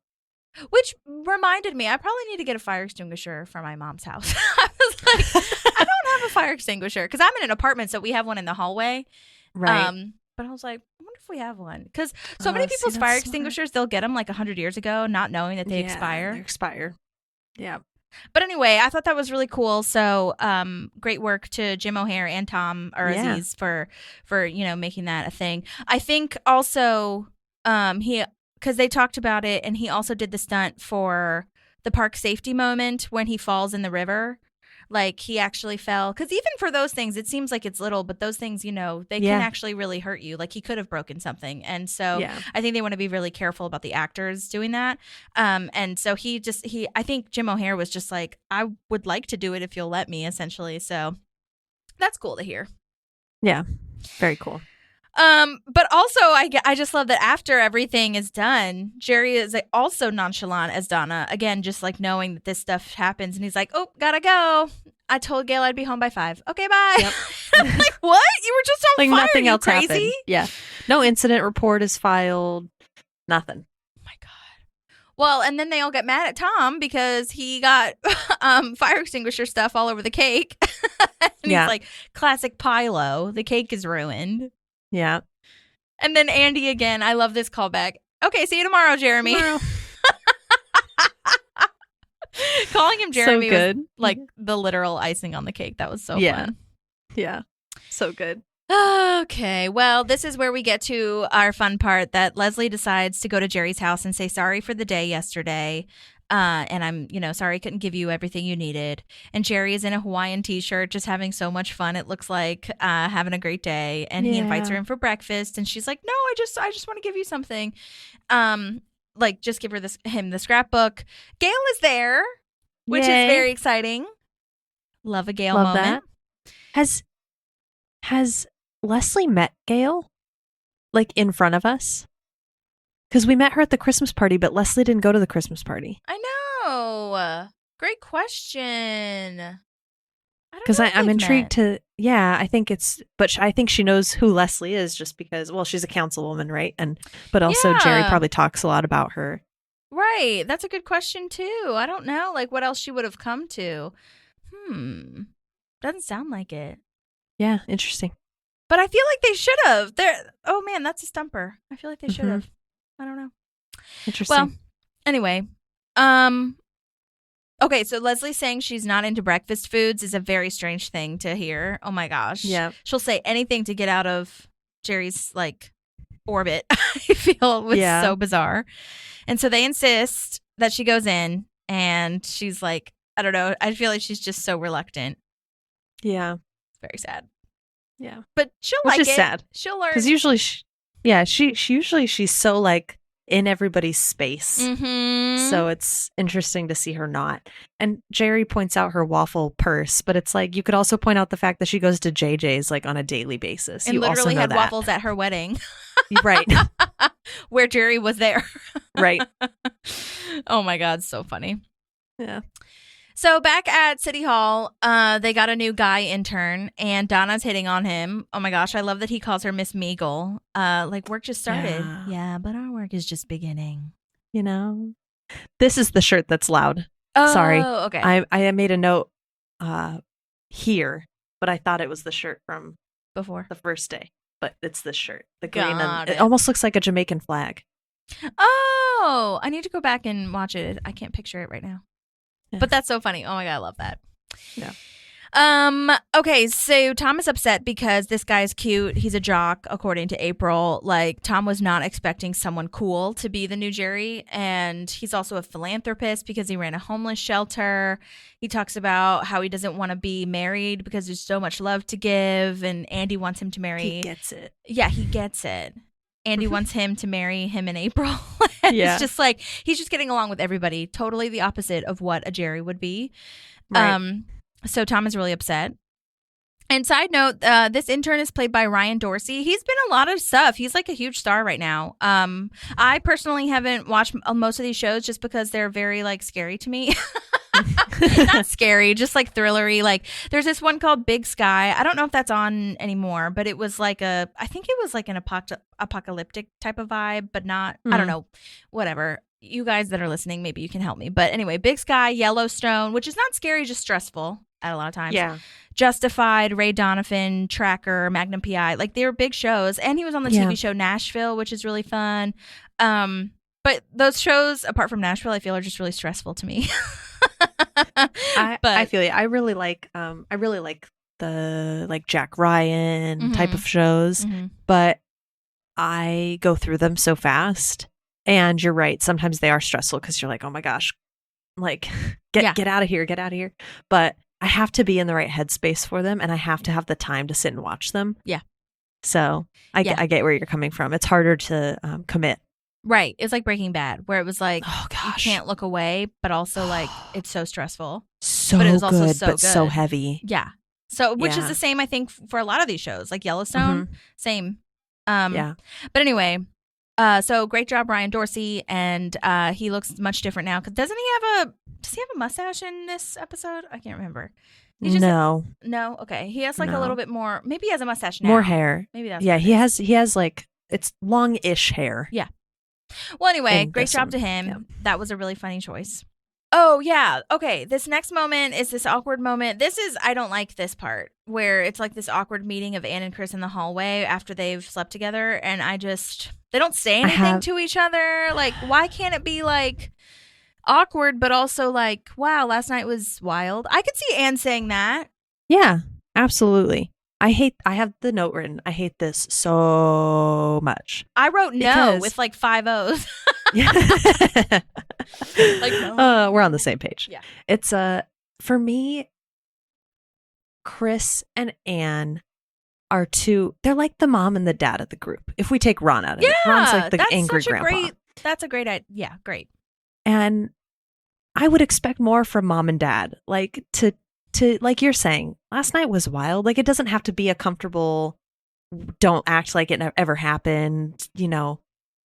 Which reminded me, I probably need to get a fire extinguisher for my mom's house. I was like, I don't have a fire extinguisher because I'm in an apartment, so we have one in the hallway. Right. But I was like, I wonder if we have one, because so many people's fire extinguishers, they'll get them like 100 years ago, not knowing that they expire. They expire. Yeah. But anyway, I thought that was really cool. So great work to Jim O'Heir and Tom or Aziz for making that a thing. I think also because they talked about it, and he also did the stunt for the park safety moment when he falls in the river. Like he actually fell, because even for those things, it seems like it's little, but those things, they can actually really hurt you. Like he could have broken something. And so I think they want to be really careful about the actors doing that. And so I think Jim O'Heir was just like, I would like to do it if you'll let me, essentially. So that's cool to hear. Yeah. Very cool. But also I just love that after everything is done, Jerry is also nonchalant as Donna, again, just like knowing that this stuff happens, and he's like, oh, gotta go. I told Gail I'd be home by 5. Okay, bye. Yep. I'm like, what? You were just on fire. Nothing else crazy? Happened. Yeah. No incident report is filed. Nothing. Oh my God. Well, and then they all get mad at Tom because he got fire extinguisher stuff all over the cake. And he's like, classic Pilo. The cake is ruined. Yeah. And then Andy again. I love this callback. Okay, see you tomorrow, Jeremy. Calling him Jeremy was like the literal icing on the cake. That was so fun. Yeah. So good. Okay. Well, this is where we get to our fun part, that Leslie decides to go to Jerry's house and say sorry for the day yesterday. And I'm, sorry I couldn't give you everything you needed. And Jerry is in a Hawaiian t-shirt, just having so much fun. It looks like having a great day. And he invites her in for breakfast, and she's like, no, I just want to give you something. Like just give him the scrapbook. Gail is there, which is very exciting. Love a Gail moment. That. Has Leslie met Gail like in front of us? Because we met her at the Christmas party, but Leslie didn't go to the Christmas party. I know. Great question. Because I'm intrigued to, I think I think she knows who Leslie is just because, well, she's a councilwoman, right? But also Jerry probably talks a lot about her. Right. That's a good question too. I don't know, like what else she would have come to. Doesn't sound like it. Yeah, interesting. But I feel like they should have. Oh man, that's a stumper. I feel like they should have. I don't know. Interesting. Well, anyway, okay, so Leslie saying she's not into breakfast foods is a very strange thing to hear. Oh my gosh. Yeah. She'll say anything to get out of Jerry's like orbit. I feel was so bizarre. And so they insist that she goes in, and she's like, I don't know. I feel like she's just so reluctant. Yeah. It's very sad. Yeah. But she'll Which like is it. Sad. She'll learn. Because usually she's so like in everybody's space. Mm-hmm. So it's interesting to see her not. And Jerry points out her waffle purse, but it's like you could also point out the fact that she goes to JJ's like on a daily basis. And you literally also know had that. waffles at her wedding. Right. Where Jerry was there. Right. Oh my God, so funny. Yeah. So back at City Hall, they got a new guy intern, and Donna's hitting on him. Oh my gosh, I love that he calls her Miss Meagle. Like, work just started. Yeah, but our work is just beginning. You know? This is the shirt that's loud. Oh, sorry. Okay. I made a note here, but I thought it was the shirt from before the first day. But it's this shirt. The green Got it almost looks like a Jamaican flag. Oh, I need to go back and watch it. I can't picture it right now. Yeah. But that's so funny. Oh my God, I love that. Yeah. Okay, so Tom is upset because this guy is cute. He's a jock, according to April. Like, Tom was not expecting someone cool to be the new Jerry. And he's also a philanthropist because he ran a homeless shelter. He talks about how he doesn't want to be married because there's so much love to give. And Andy wants him to marry. He gets it. Yeah, he gets it. Andy wants him to marry him in April. Yeah. It's just like, he's just getting along with everybody. Totally the opposite of what a Jerry would be. Right. So Tom is really upset. And side note, this intern is played by Ryan Dorsey. He's been in a lot of stuff. He's like a huge star right now. I personally haven't watched most of these shows just because they're very like scary to me. Not scary, just like thrillery. Like there's this one called Big Sky. I don't know if that's on anymore, but it was like I think it was like an apocalyptic type of vibe, but not, I don't know, whatever. You guys that are listening, maybe you can help me. But anyway, Big Sky, Yellowstone, which is not scary, just stressful at a lot of times. Yeah. Justified, Ray Donovan, Tracker, Magnum PI. Like they were big shows. And he was on the TV show Nashville, which is really fun. But those shows, apart from Nashville, I feel are just really stressful to me. I feel you. I really like the like Jack Ryan type of shows, but I go through them so fast. And you're right. Sometimes they are stressful because you're like, oh my gosh, like get out of here, get out of here. But I have to be in the right headspace for them, and I have to have the time to sit and watch them. Yeah. So I get where you're coming from. It's harder to commit. Right. It's like Breaking Bad, where it was like, oh gosh, you can't look away, but also like it's so stressful. So but it was also good, so but good. so heavy. Yeah. So which is the same, I think, for a lot of these shows, like Yellowstone, same. Yeah. But anyway. So great job, Ryan Dorsey, and he looks much different now. Cause does he have a mustache in this episode? I can't remember. No. Okay. He has like a little bit more. Maybe he has a mustache now. More hair. Maybe that's. Yeah. He has like it's long-ish hair. Yeah. Well, anyway, great job to him. Yeah. That was a really funny choice. Oh, yeah. Okay. This next moment is this awkward moment. I don't like this part where it's like this awkward meeting of Ann and Chris in the hallway after they've slept together. And they don't say anything to each other. Like, why can't it be like awkward, but also like, wow, last night was wild? I could see Ann saying that. Yeah, absolutely. I have the note written. I hate this so much. I wrote no with like 5 O's. Like, no. We're on the same page. Yeah. It's for me, Chris and Anne are they're like the mom and the dad of the group. If we take Ron out of it. Ron's like the angry grandpa. That's a great idea. Yeah, great. And I would expect more from mom and dad. Like to like you're saying, last night was wild. Like it doesn't have to be a comfortable, don't act like it ever happened,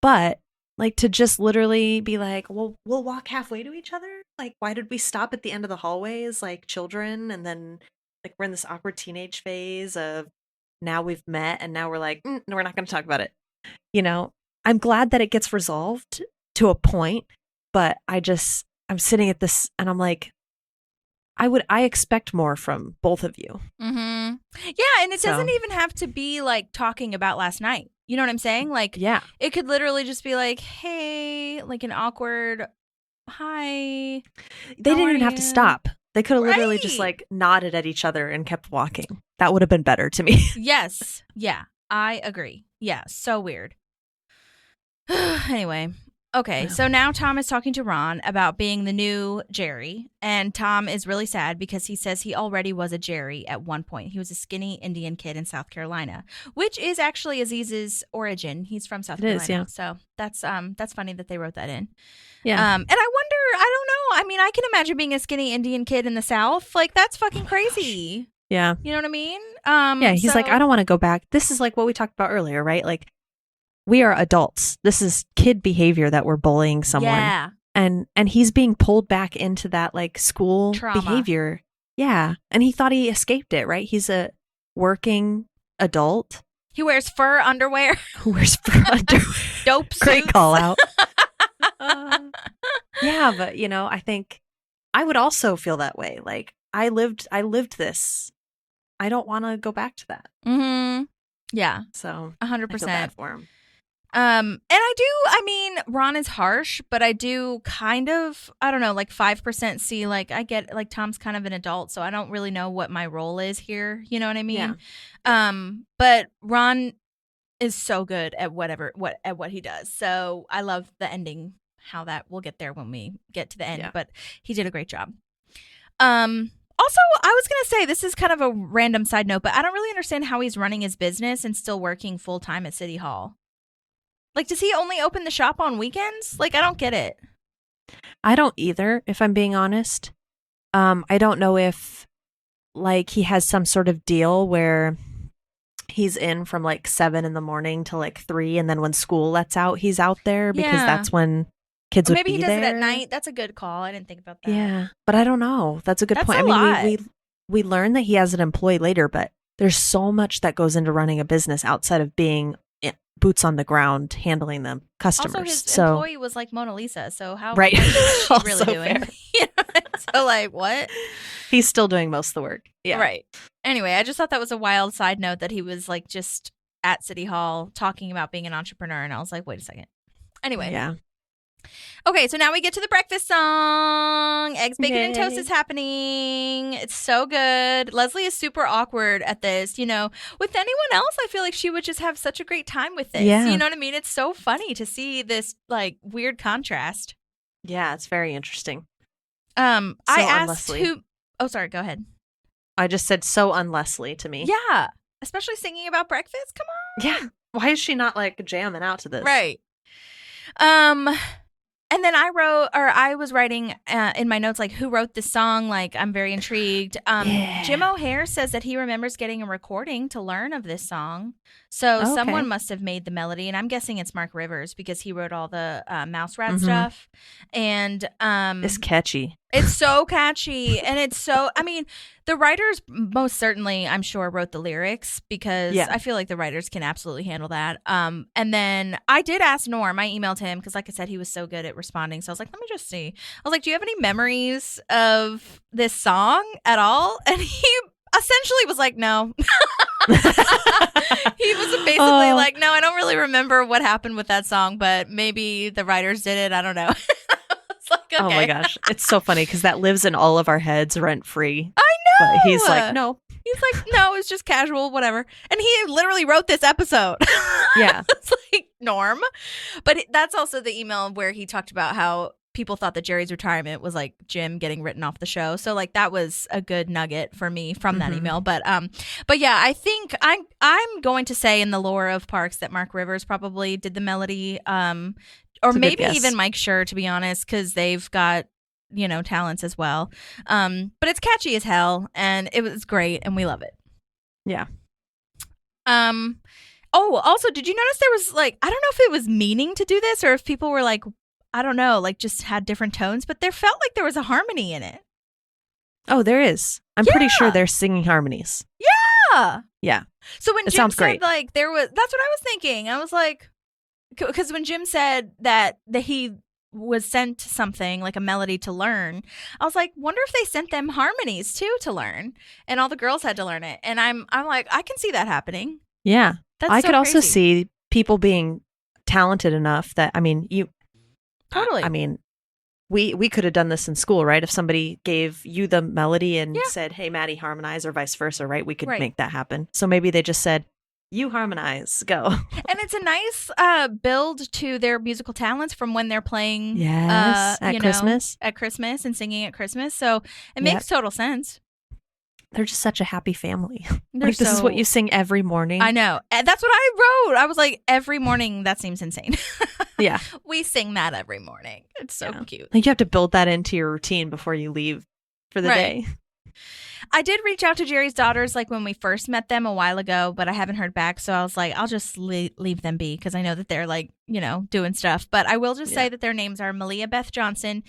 but like to just literally be like, well, we'll walk halfway to each other. Like, why did we stop at the end of the hallways like children? And then like we're in this awkward teenage phase of now we've met and now we're like, no, we're not going to talk about it. I'm glad that it gets resolved to a point, but I'm sitting at this and I'm like, I expect more from both of you. Mm-hmm. Yeah, and it doesn't even have to be like talking about last night. You know what I'm saying? Like, yeah, it could literally just be like, hey, like an awkward hi. They didn't even have to stop. They could have literally just like nodded at each other and kept walking. That would have been better to me. Yes. Yeah, I agree. Yeah, so weird. Anyway. Okay, so now Tom is talking to Ron about being the new Jerry, and Tom is really sad because he says he already was a Jerry at one point. He was a skinny Indian kid in South Carolina, which is actually Aziz's origin. He's from South Carolina, yeah. So that's funny that they wrote that in. Yeah, and I wonder, I don't know. I mean, I can imagine being a skinny Indian kid in the South. Like, that's fucking crazy. Yeah, you know what I mean? Yeah, he's like, I don't want to go back. This is like what we talked about earlier, right? Like, we are adults. This is kid behavior that we're bullying someone. Yeah. And he's being pulled back into that like school trauma behavior. Yeah. And he thought he escaped it, right? He's a working adult. He wears fur underwear. Who wears fur underwear? Dope suits. Great call out. Yeah, but I think I would also feel that way. Like I lived this. I don't want to go back to that. Mm-hmm. Yeah. So 100%. I feel bad for him. And I mean, Ron is harsh, but I do kind of, I don't know, like 5% see, like, I get, like, Tom's kind of an adult, so I don't really know what my role is here. You know what I mean? Yeah. But Ron is so good at what he does. So I love the ending, how that we'll get there when we get to the end, but he did a great job. Also, I was going to say, this is kind of a random side note, but I don't really understand how he's running his business and still working full time at City Hall. Like, does he only open the shop on weekends? Like, I don't get it. I don't either, if I'm being honest. I don't know if, like, he has some sort of deal where he's in from, like, 7 in the morning to, like, 3, and then when school lets out, he's out there because that's when kids would be there. Maybe he does it at night. That's a good call. I didn't think about that. Yeah, but I don't know. That's a good point. I mean, we learn that he has an employee later, but there's so much that goes into running a business outside of being boots on the ground handling them customers. Also, his employee was like Mona Lisa, so how right is she really doing? So like, what? He's still doing most of the work. Yeah, right. Anyway, I just thought that was a wild side note that he was like just at City Hall talking about being an entrepreneur, and I was like, wait a second. Anyway, yeah. Okay, so now we get to the breakfast song. Eggs, bacon, and toast is happening. It's so good. Leslie is super awkward at this. You know, with anyone else, I feel like she would just have such a great time with this. Yeah. You know what I mean? It's so funny to see this like weird contrast. Yeah, it's very interesting. I asked who. Oh, sorry. Go ahead. I just said so un-Leslie to me. Yeah, especially singing about breakfast. Come on. Yeah. Why is she not like jamming out to this? Right. And then I was writing in my notes, like, who wrote this song? Like, I'm very intrigued. Jim O'Hare says that he remembers getting a recording to learn of this song. So someone must have made the melody. And I'm guessing it's Mark Rivers because he wrote all the Mouse Rat stuff. And it's catchy. It's so catchy. And it's so, I mean, the writers most certainly, I'm sure, wrote the lyrics because I feel like the writers can absolutely handle that. And then I did ask Norm. I emailed him because, like I said, he was so good at responding. So I was like, let me just see. I was like, do you have any memories of this song at all? And he essentially was like, no. He was basically like, no, I don't really remember what happened with that song, but maybe the writers did it. I don't know. Like, okay. Oh my gosh. It's so funny because that lives in all of our heads rent free. I know. But he's like, no. He's like, no, it's just casual, whatever. And he literally wrote this episode. Yeah. It's like, Norm. But that's also the email where he talked about how people thought that Jerry's retirement was like Jim getting written off the show. So like that was a good nugget for me from that email. But yeah, I think I'm going to say in the lore of Parks that Mark Rivers probably did the melody. Or maybe even Mike Schur, to be honest, because they've got, you know, talents as well. But it's catchy as hell, and it was great, and we love it. Yeah. Oh, also, did you notice there was, like, I don't know if it was meaning to do this or if people were, like, I don't know, like, just had different tones, but there felt like there was a harmony in it. Oh, there is. I'm pretty sure they're singing harmonies. Yeah. Yeah. So when Jim said, like, that's what I was thinking. I was like, because when Jim said that he was sent something like a melody to learn, I was like, wonder if they sent them harmonies too to learn, and all the girls had to learn it. And I'm like, I can see that happening. Yeah, I could also see people being talented enough that, I mean, totally. I mean, we could have done this in school, right? If somebody gave you the melody and said, "Hey, Maddie, harmonize," or vice versa, right? We could make that happen. So maybe they just said, You harmonize. Go. And it's a nice build to their musical talents from when they're playing at Christmas. At Christmas and singing at Christmas. So it makes total sense. They're just such a happy family. Like, this is what you sing every morning. I know. That's what I wrote. I was like, every morning, that seems insane. Yeah. We sing that every morning. It's so cute. Like, you have to build that into your routine before you leave for the day. I did reach out to Jerry's daughters like when we first met them a while ago, but I haven't heard back. So I was like, I'll just leave them be because I know that they're like, doing stuff. But I will just say that their names are Malia Beth Johnson,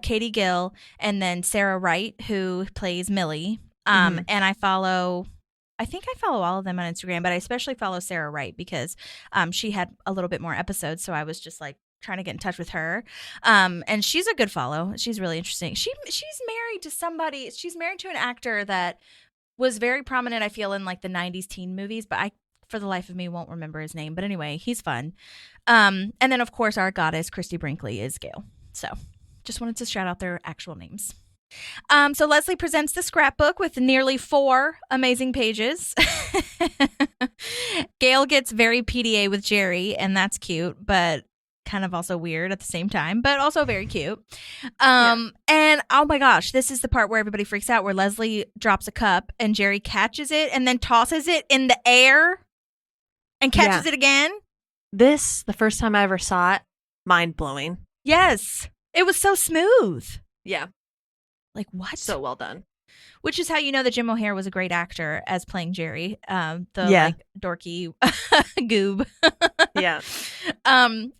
Katie Gill, and then Sarah Wright, who plays Millie. And I think I follow all of them on Instagram, but I especially follow Sarah Wright because she had a little bit more episodes. So I was just like trying to get in touch with her. And she's a good follow. She's really interesting. She's married to somebody. She's married to an actor that was very prominent, I feel, in like the 90s teen movies, but I, for the life of me, won't remember his name. But anyway, he's fun. And then, of course, our goddess, Christy Brinkley, is Gail. So just wanted to shout out their actual names. So Leslie presents the scrapbook with nearly 4 amazing pages. Gail gets very PDA with Jerry, and that's cute, but kind of also weird at the same time, but also very cute. And oh my gosh, this is the part where everybody freaks out, where Leslie drops a cup and Jerry catches it and then tosses it in the air and catches it again. This, the first time I ever saw it, mind-blowing. Yes. It was so smooth. Yeah. Like, what? So well done. Which is how you know that Jim O'Heir was a great actor as playing Jerry, like dorky goob. Yeah.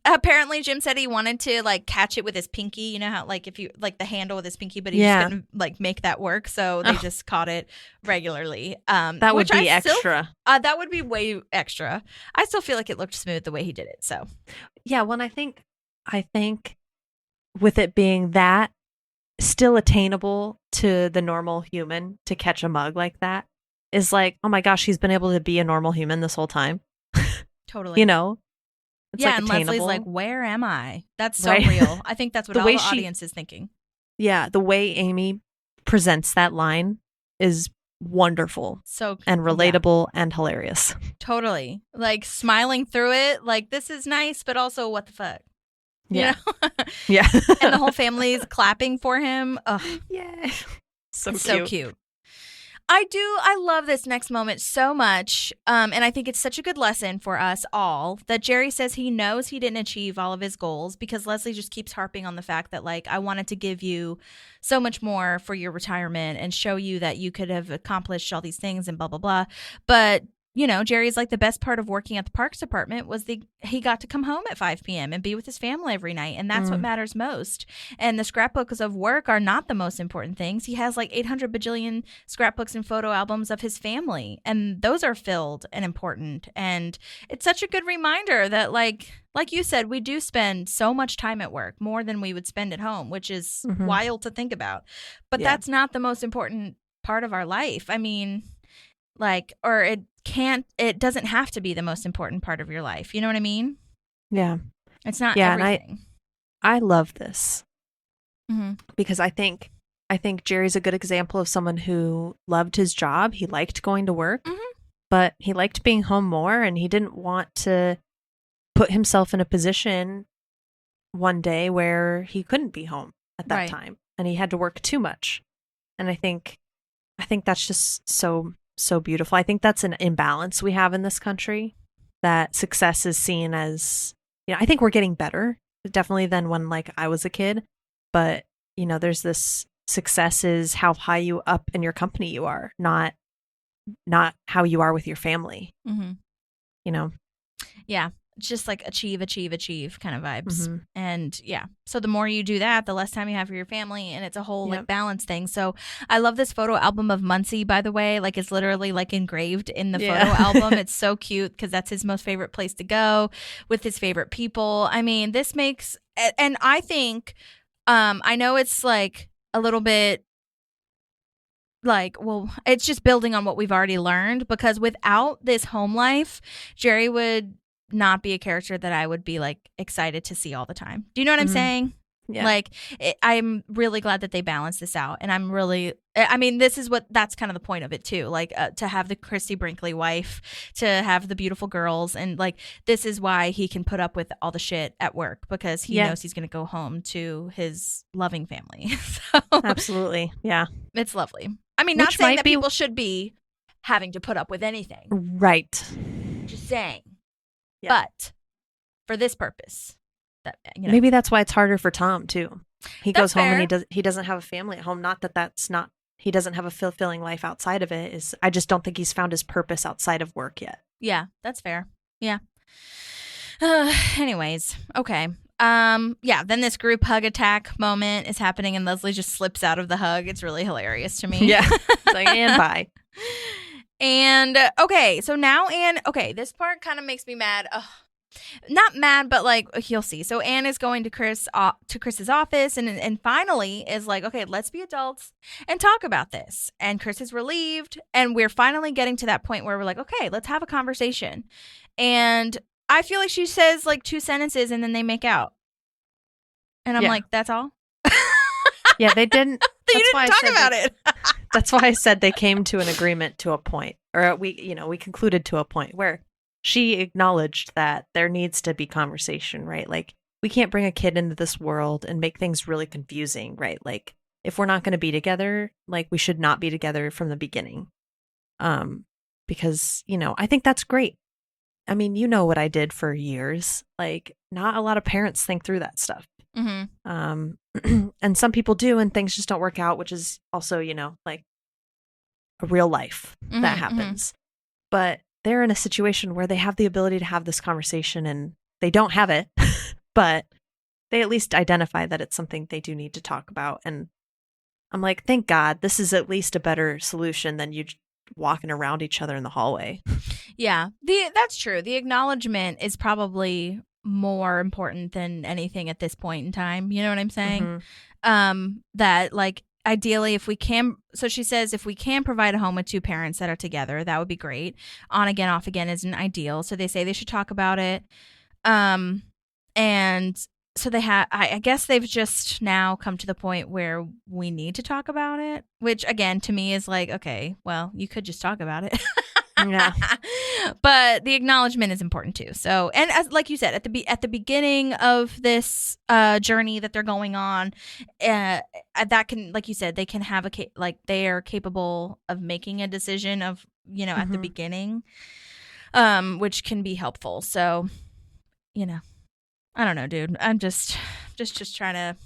Apparently Jim said he wanted to like catch it with his pinky. You know how like if you like the handle with his pinky, but he just couldn't like make that work. So they just caught it regularly. That would be extra. That would be way extra. I still feel like it looked smooth the way he did it. So yeah, well, I think with it being that still attainable to the normal human to catch a mug like that is like, oh my gosh, he's been able to be a normal human this whole time. Totally. It's like and attainable. Leslie's like, where am I? That's so real. I think that's what the audience is thinking. Yeah, the way Amy presents that line is wonderful. And relatable and hilarious. Totally. Like smiling through it, like this is nice, but also what the fuck? Yeah. Yeah. And the whole family's clapping for him. Ugh. Yeah. So cute. I love this next moment so much. And I think it's such a good lesson for us all that Jerry says he knows he didn't achieve all of his goals because Leslie just keeps harping on the fact that like, I wanted to give you so much more for your retirement and show you that you could have accomplished all these things and blah, blah, blah. But Jerry's like the best part of working at the Parks Department was he got to come home at 5 p.m. and be with his family every night. And that's what matters most. And the scrapbooks of work are not the most important things. He has like 800 bajillion scrapbooks and photo albums of his family. And those are filled and important. And it's such a good reminder that like you said, we do spend so much time at work, more than we would spend at home, which is wild to think about. But that's not the most important part of our life. I mean, it doesn't have to be the most important part of your life. You know what I mean? Yeah. It's not everything. And I love this because I think Jerry's a good example of someone who loved his job. He liked going to work, but he liked being home more, and he didn't want to put himself in a position one day where he couldn't be home at that time and he had to work too much. And I think that's just so beautiful. I think that's an imbalance we have in this country, that success is seen as, I think we're getting better, definitely than when like I was a kid. But, there's this success is how high you up in your company you are, not how you are with your family. Yeah. Just like achieve kind of vibes. And so the more you do that, the less time you have for your family, and it's a whole like balance thing. So I love this photo album of Muncie, by the way. Like it's literally like engraved in the photo album. It's so cute because that's his most favorite place to go with his favorite people. I mean, this makes, and I think, I know it's like a little bit like, well, it's just building on what we've already learned, because without this home life, Jerry would not be a character that I would be like excited to see all the time. Do you know what I'm saying? Yeah. Like, I'm really glad that they balanced this out. And I'm really, that's kind of the point of it too. Like, to have the Christy Brinkley wife, to have the beautiful girls. And like, this is why he can put up with all the shit at work, because he knows he's going to go home to his loving family. So, absolutely. Yeah. It's lovely. I mean, not saying that people should be having to put up with anything. Right. Just saying. Yeah. But for this purpose. Maybe that's why it's harder for Tom too. He goes home fair. and he doesn't have a family at home. Not that that's not, he doesn't have a fulfilling life outside of it. I just don't think he's found his purpose outside of work yet. Yeah, that's fair. Yeah. Anyways, okay. Then this group hug attack moment is happening and Leslie just slips out of the hug. It's really hilarious to me. Yeah. And bye. And okay, so now Anne, this part kind of makes me mad. Ugh. Not mad, but like, you'll see. So Anne is going to Chris's office and finally is like, okay, let's be adults and talk about this. And Chris is relieved. And we're finally getting to that point where we're like, okay, let's have a conversation. And I feel like she says like 2 sentences and then they make out. And I'm like, that's all? Yeah, they didn't. You didn't talk about it. That's why I said they came to an agreement to a point, or we concluded to a point where she acknowledged that there needs to be conversation, right? Like, we can't bring a kid into this world and make things really confusing, right? Like, if we're not going to be together, like, we should not be together from the beginning. Because, I think that's great. I mean, you know what I did for years. Like, not a lot of parents think through that stuff. Mm-hmm. And some people do, and things just don't work out, which is also, like a real life that happens. But they're in a situation where they have the ability to have this conversation and they don't have it, but they at least identify that it's something they do need to talk about. And I'm like, thank God, this is at least a better solution than you walking around each other in the hallway. Yeah, that's true. The acknowledgement is probably more important than anything at this point in time. You know what I'm saying? That like, ideally, if we can, so she says, if we can provide a home with 2 parents that are together, that would be great. On again, off again isn't ideal. So they say they should talk about it. And so they have, I guess they've just now come to the point where we need to talk about it, which again, to me is like, okay, well, you could just talk about it. Yeah. But the acknowledgement is important too. So, and as like you said at the beginning of this journey that they're going on, that can, like you said, they can have they are capable of making a decision of at the beginning, which can be helpful. So, I don't know, dude. I'm just trying to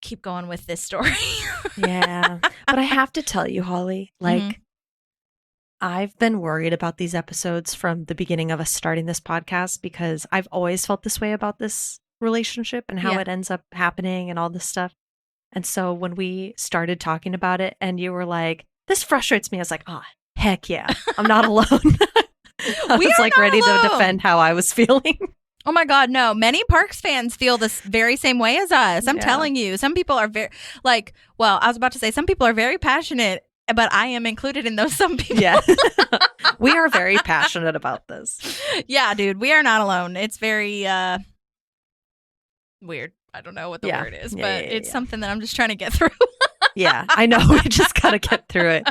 keep going with this story. Yeah, but I have to tell you, Holly, like. I've been worried about these episodes from the beginning of us starting this podcast because I've always felt this way about this relationship and how it ends up happening and all this stuff. And so when we started talking about it and you were like, this frustrates me, I was like, oh, heck yeah, I'm not alone. I was like ready to defend how I was feeling. Oh my God, no. Many Parks fans feel this very same way as us. I'm telling you, some people are very I was about to say some people are very passionate. But I am included in those some people. Yeah. We are very passionate about this. Yeah, dude. We are not alone. It's very weird. I don't know what the word is, but it's something that I'm just trying to get through. Yeah, I know. We just got to get through it.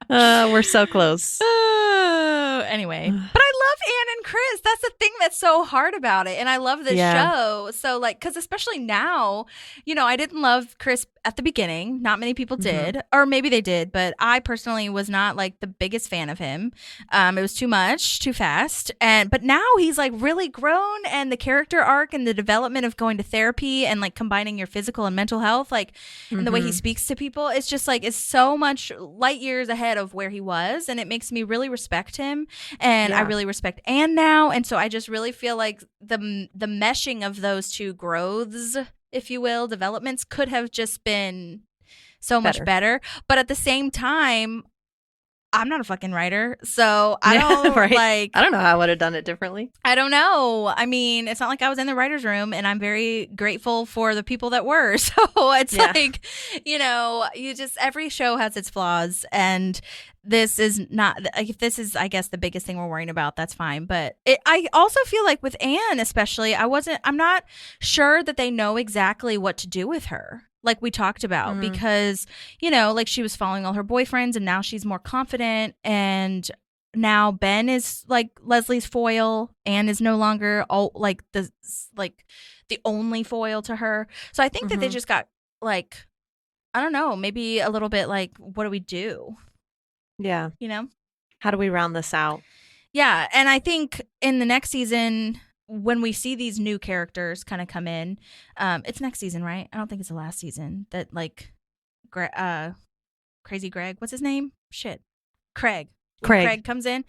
We're so close. Anyway, but I love Anne and Chris. That's the thing that's so hard about it. And I love this show. So like, because especially now, I didn't love Chris at the beginning. Not many people did, or maybe they did, but I personally was not like the biggest fan of him. It was too much, too fast. But now he's like really grown, and the character arc and the development of going to therapy and like combining your physical and mental health, like, and the way he speaks to people, it's just like, is so much light years ahead of where he was. And it makes me really respect him. And I really respect Anne now. And so I just really feel like the meshing of those two growths, if you will, developments could have just been so much better. But at the same time, I'm not a fucking writer, so I don't I don't know how I would have done it differently. I don't know. I mean, it's not like I was in the writer's room, and I'm very grateful for the people that were. So it's like, you just, every show has its flaws, and this is not, like, if this is, I guess, the biggest thing we're worrying about, that's fine. But I also feel like with Anne, especially, I'm not sure that they know exactly what to do with her, like we talked about, because, you know, like, she was following all her boyfriends and now she's more confident, and now Ben is like Leslie's foil. Anne is no longer the only foil to her. So I think that they just got, like, I don't know, maybe a little bit like, what do we do? Yeah. You know? How do we round this out? Yeah. And I think in the next season, when we see these new characters kind of come in, it's next season, right? I don't think it's the last season that, like, Crazy Greg, what's his name? Shit. Craig comes in.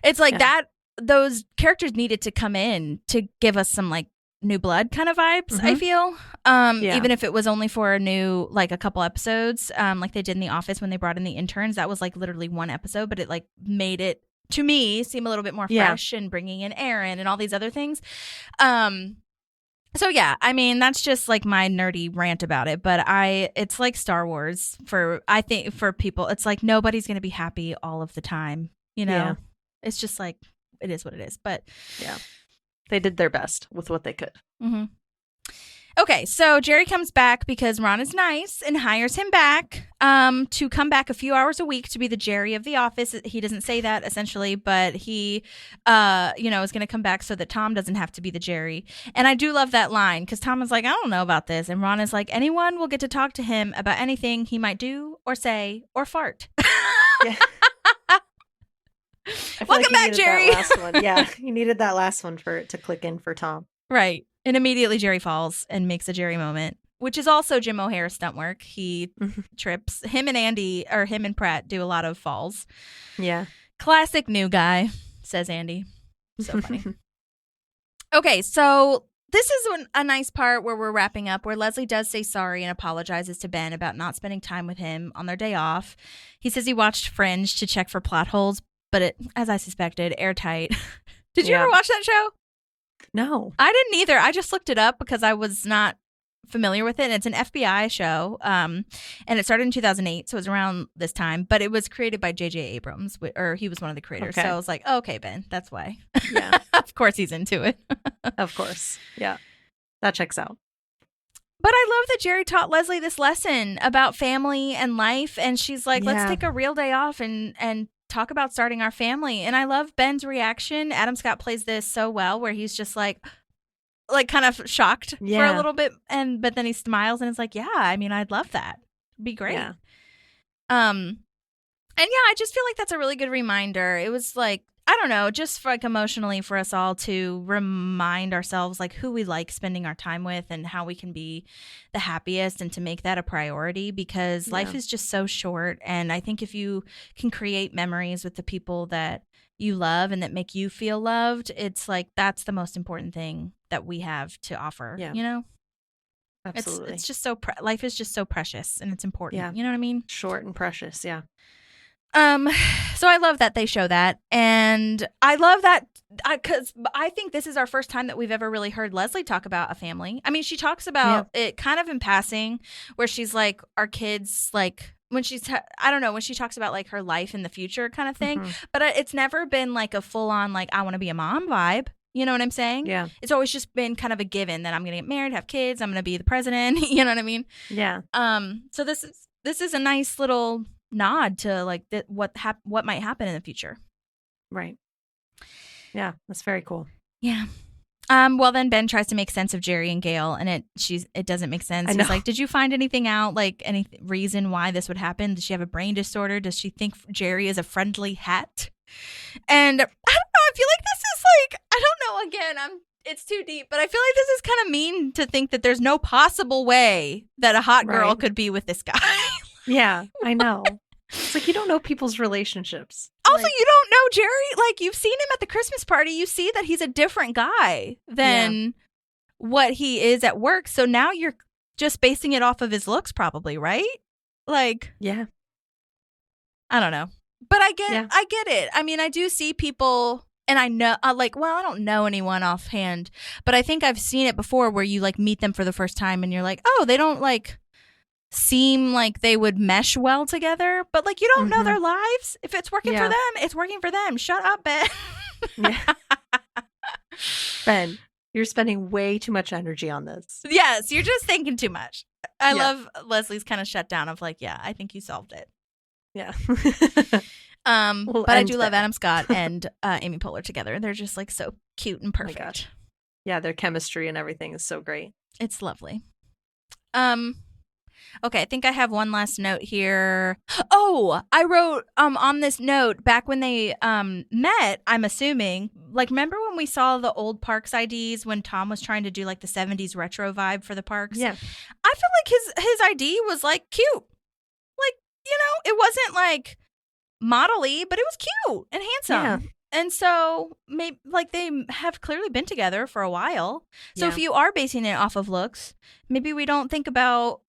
It's like that, those characters needed to come in to give us some, like, new blood kind of vibes, I feel. Even if it was only for a couple episodes, like they did in The Office when they brought in the interns. That was, like, literally one episode, but it, like, made it, to me, seem a little bit more fresh, and bringing in Aaron and all these other things. So yeah, I mean, that's just, like, my nerdy rant about it, but it's like Star Wars I think for people. It's like nobody's going to be happy all of the time, you know? Yeah. It's just like, it is what it is, but yeah. They did their best with what they could. Okay, so Jerry comes back because Ron is nice and hires him back to come back a few hours a week to be the Jerry of the office. He doesn't say that, essentially, but he, is going to come back so that Tom doesn't have to be the Jerry. And I do love that line because Tom is like, I don't know about this. And Ron is like, anyone will get to talk to him about anything he might do or say or fart. Yeah. Welcome back, Jerry. Last one. Yeah, you needed that last one for it to click in for Tom. Right. And immediately Jerry falls and makes a Jerry moment, which is also Jim O'Hare's stunt work. He trips. Him and Pratt do a lot of falls. Yeah. Classic new guy, says Andy. So funny. Okay, so this is a nice part where we're wrapping up, where Leslie does say sorry and apologizes to Ben about not spending time with him on their day off. He says he watched Fringe to check for plot holes, but it, as I suspected, airtight. Did you ever watch that show? No. I didn't either. I just looked it up because I was not familiar with it. And it's an FBI show. And it started in 2008, so it was around this time. But it was created by J.J. Abrams, or he was one of the creators. Okay. So I was like, oh, okay, Ben, that's why. Yeah. Of course he's into it. Of course. Yeah. That checks out. But I love that Jerry taught Leslie this lesson about family and life. And she's like, let's take a real day off and talk about starting our family. And I love Ben's reaction. Adam Scott plays this so well, where he's just like kind of shocked for a little bit, but then he smiles and is like, yeah, I mean, I'd love that. It'd be great. Yeah. And I just feel like that's a really good reminder. It was like, I don't know, just for, like, emotionally for us all to remind ourselves, like, who we like spending our time with and how we can be the happiest, and to make that a priority, because life is just so short. And I think if you can create memories with the people that you love and that make you feel loved, it's like, that's the most important thing that we have to offer, you know? Absolutely. It's just so, life is just so precious, and it's important. Yeah. You know what I mean? Short and precious. Yeah. So I love that they show that, and I love that because I think this is our first time that we've ever really heard Leslie talk about a family. I mean, she talks about it kind of in passing, where she's like, our kids, like, when she's, I don't know, when she talks about, like, her life in the future kind of thing, but it's never been like a full on, like, I want to be a mom vibe. You know what I'm saying? Yeah. It's always just been kind of a given that I'm going to get married, have kids, I'm going to be the president. You know what I mean? Yeah. So this is a nice little nod to, like, what might happen in the future. Right. Yeah, that's very cool. Yeah. Well, then Ben tries to make sense of Jerry and Gail, and it doesn't make sense. He's like, did you find anything out, like any reason why this would happen? Does she have a brain disorder? Does she think Jerry is a friendly hat? And I don't know, I feel like this is like, I don't know, again, it's too deep, but I feel like this is kind of mean to think that there's no possible way that a hot girl could be with this guy. Yeah, I know. It's like, you don't know people's relationships. Also, you don't know Jerry. Like, you've seen him at the Christmas party. You see that he's a different guy than what he is at work. So now you're just basing it off of his looks, probably, right? Like, yeah. I don't know. But I get it. I mean, I do see people, and I know, I don't know anyone offhand, but I think I've seen it before where you, like, meet them for the first time and you're like, oh, they don't, like, seem like they would mesh well together, but like you don't know their lives. If it's working for them, it's working for them. Shut up, Ben. Ben, you're spending way too much energy on this. Yes, you're just thinking too much. I love Leslie's kind of shutdown of like, yeah, I think you solved it. Yeah. But I do love Adam Scott and Amy Poehler together. They're just like so cute and perfect. Oh yeah, their chemistry and everything is so great. It's lovely. Okay, I think I have one last note here. Oh, I wrote on this note back when they met, I'm assuming, like remember when we saw the old parks IDs when Tom was trying to do like the 70s retro vibe for the parks? Yeah. I feel like his ID was like cute. Like, you know, it wasn't like modelly, but it was cute and handsome. Yeah. And so maybe like they have clearly been together for a while. So if you are basing it off of looks, maybe we don't think about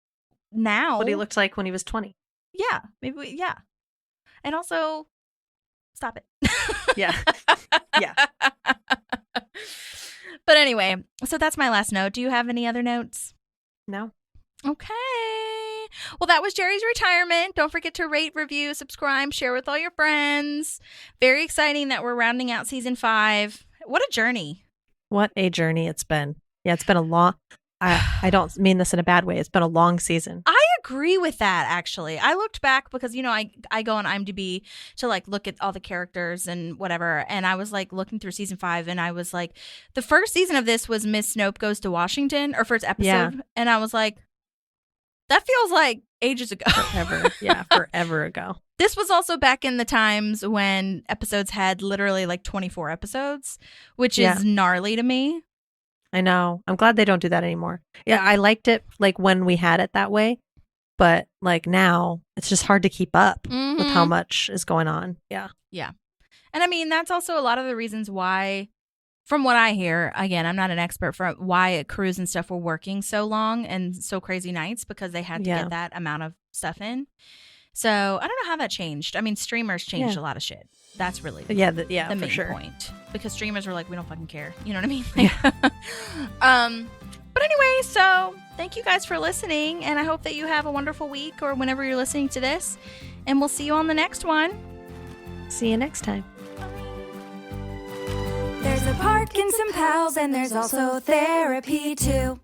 now what he looked like when he was 20. Yeah, maybe and also stop it. Yeah. But anyway, so that's my last note. Do you have any other notes? No. Okay. Well, that was Jerry's retirement. Don't forget to rate, review, subscribe, share with all your friends. Very exciting that we're rounding out season 5. What a journey. What a journey it's been. Yeah, it's been a long I don't mean this in a bad way. It's been a long season. I agree with that, actually. I looked back because, you know, I go on IMDb to like look at all the characters and whatever. And I was like looking through season 5 and I was like, the first season of this was Miss Snope Goes to Washington, or first episode. Yeah. And I was like, that feels like ages ago. Forever ago. This was also back in the times when episodes had literally like 24 episodes, which is gnarly to me. I know. I'm glad they don't do that anymore. Yeah, I liked it like when we had it that way, but like now it's just hard to keep up with how much is going on. Yeah. Yeah. And I mean, that's also a lot of the reasons why, from what I hear, again, I'm not an expert, for why crews and stuff were working so long and so crazy nights, because they had to get that amount of stuff in. So I don't know how that changed. I mean, streamers changed a lot of shit. That's really the main point. Because streamers were like, we don't fucking care. You know what I mean? But anyway, so thank you guys for listening. And I hope that you have a wonderful week or whenever you're listening to this. And we'll see you on the next one. See you next time. There's a park and some pals, and there's also therapy too.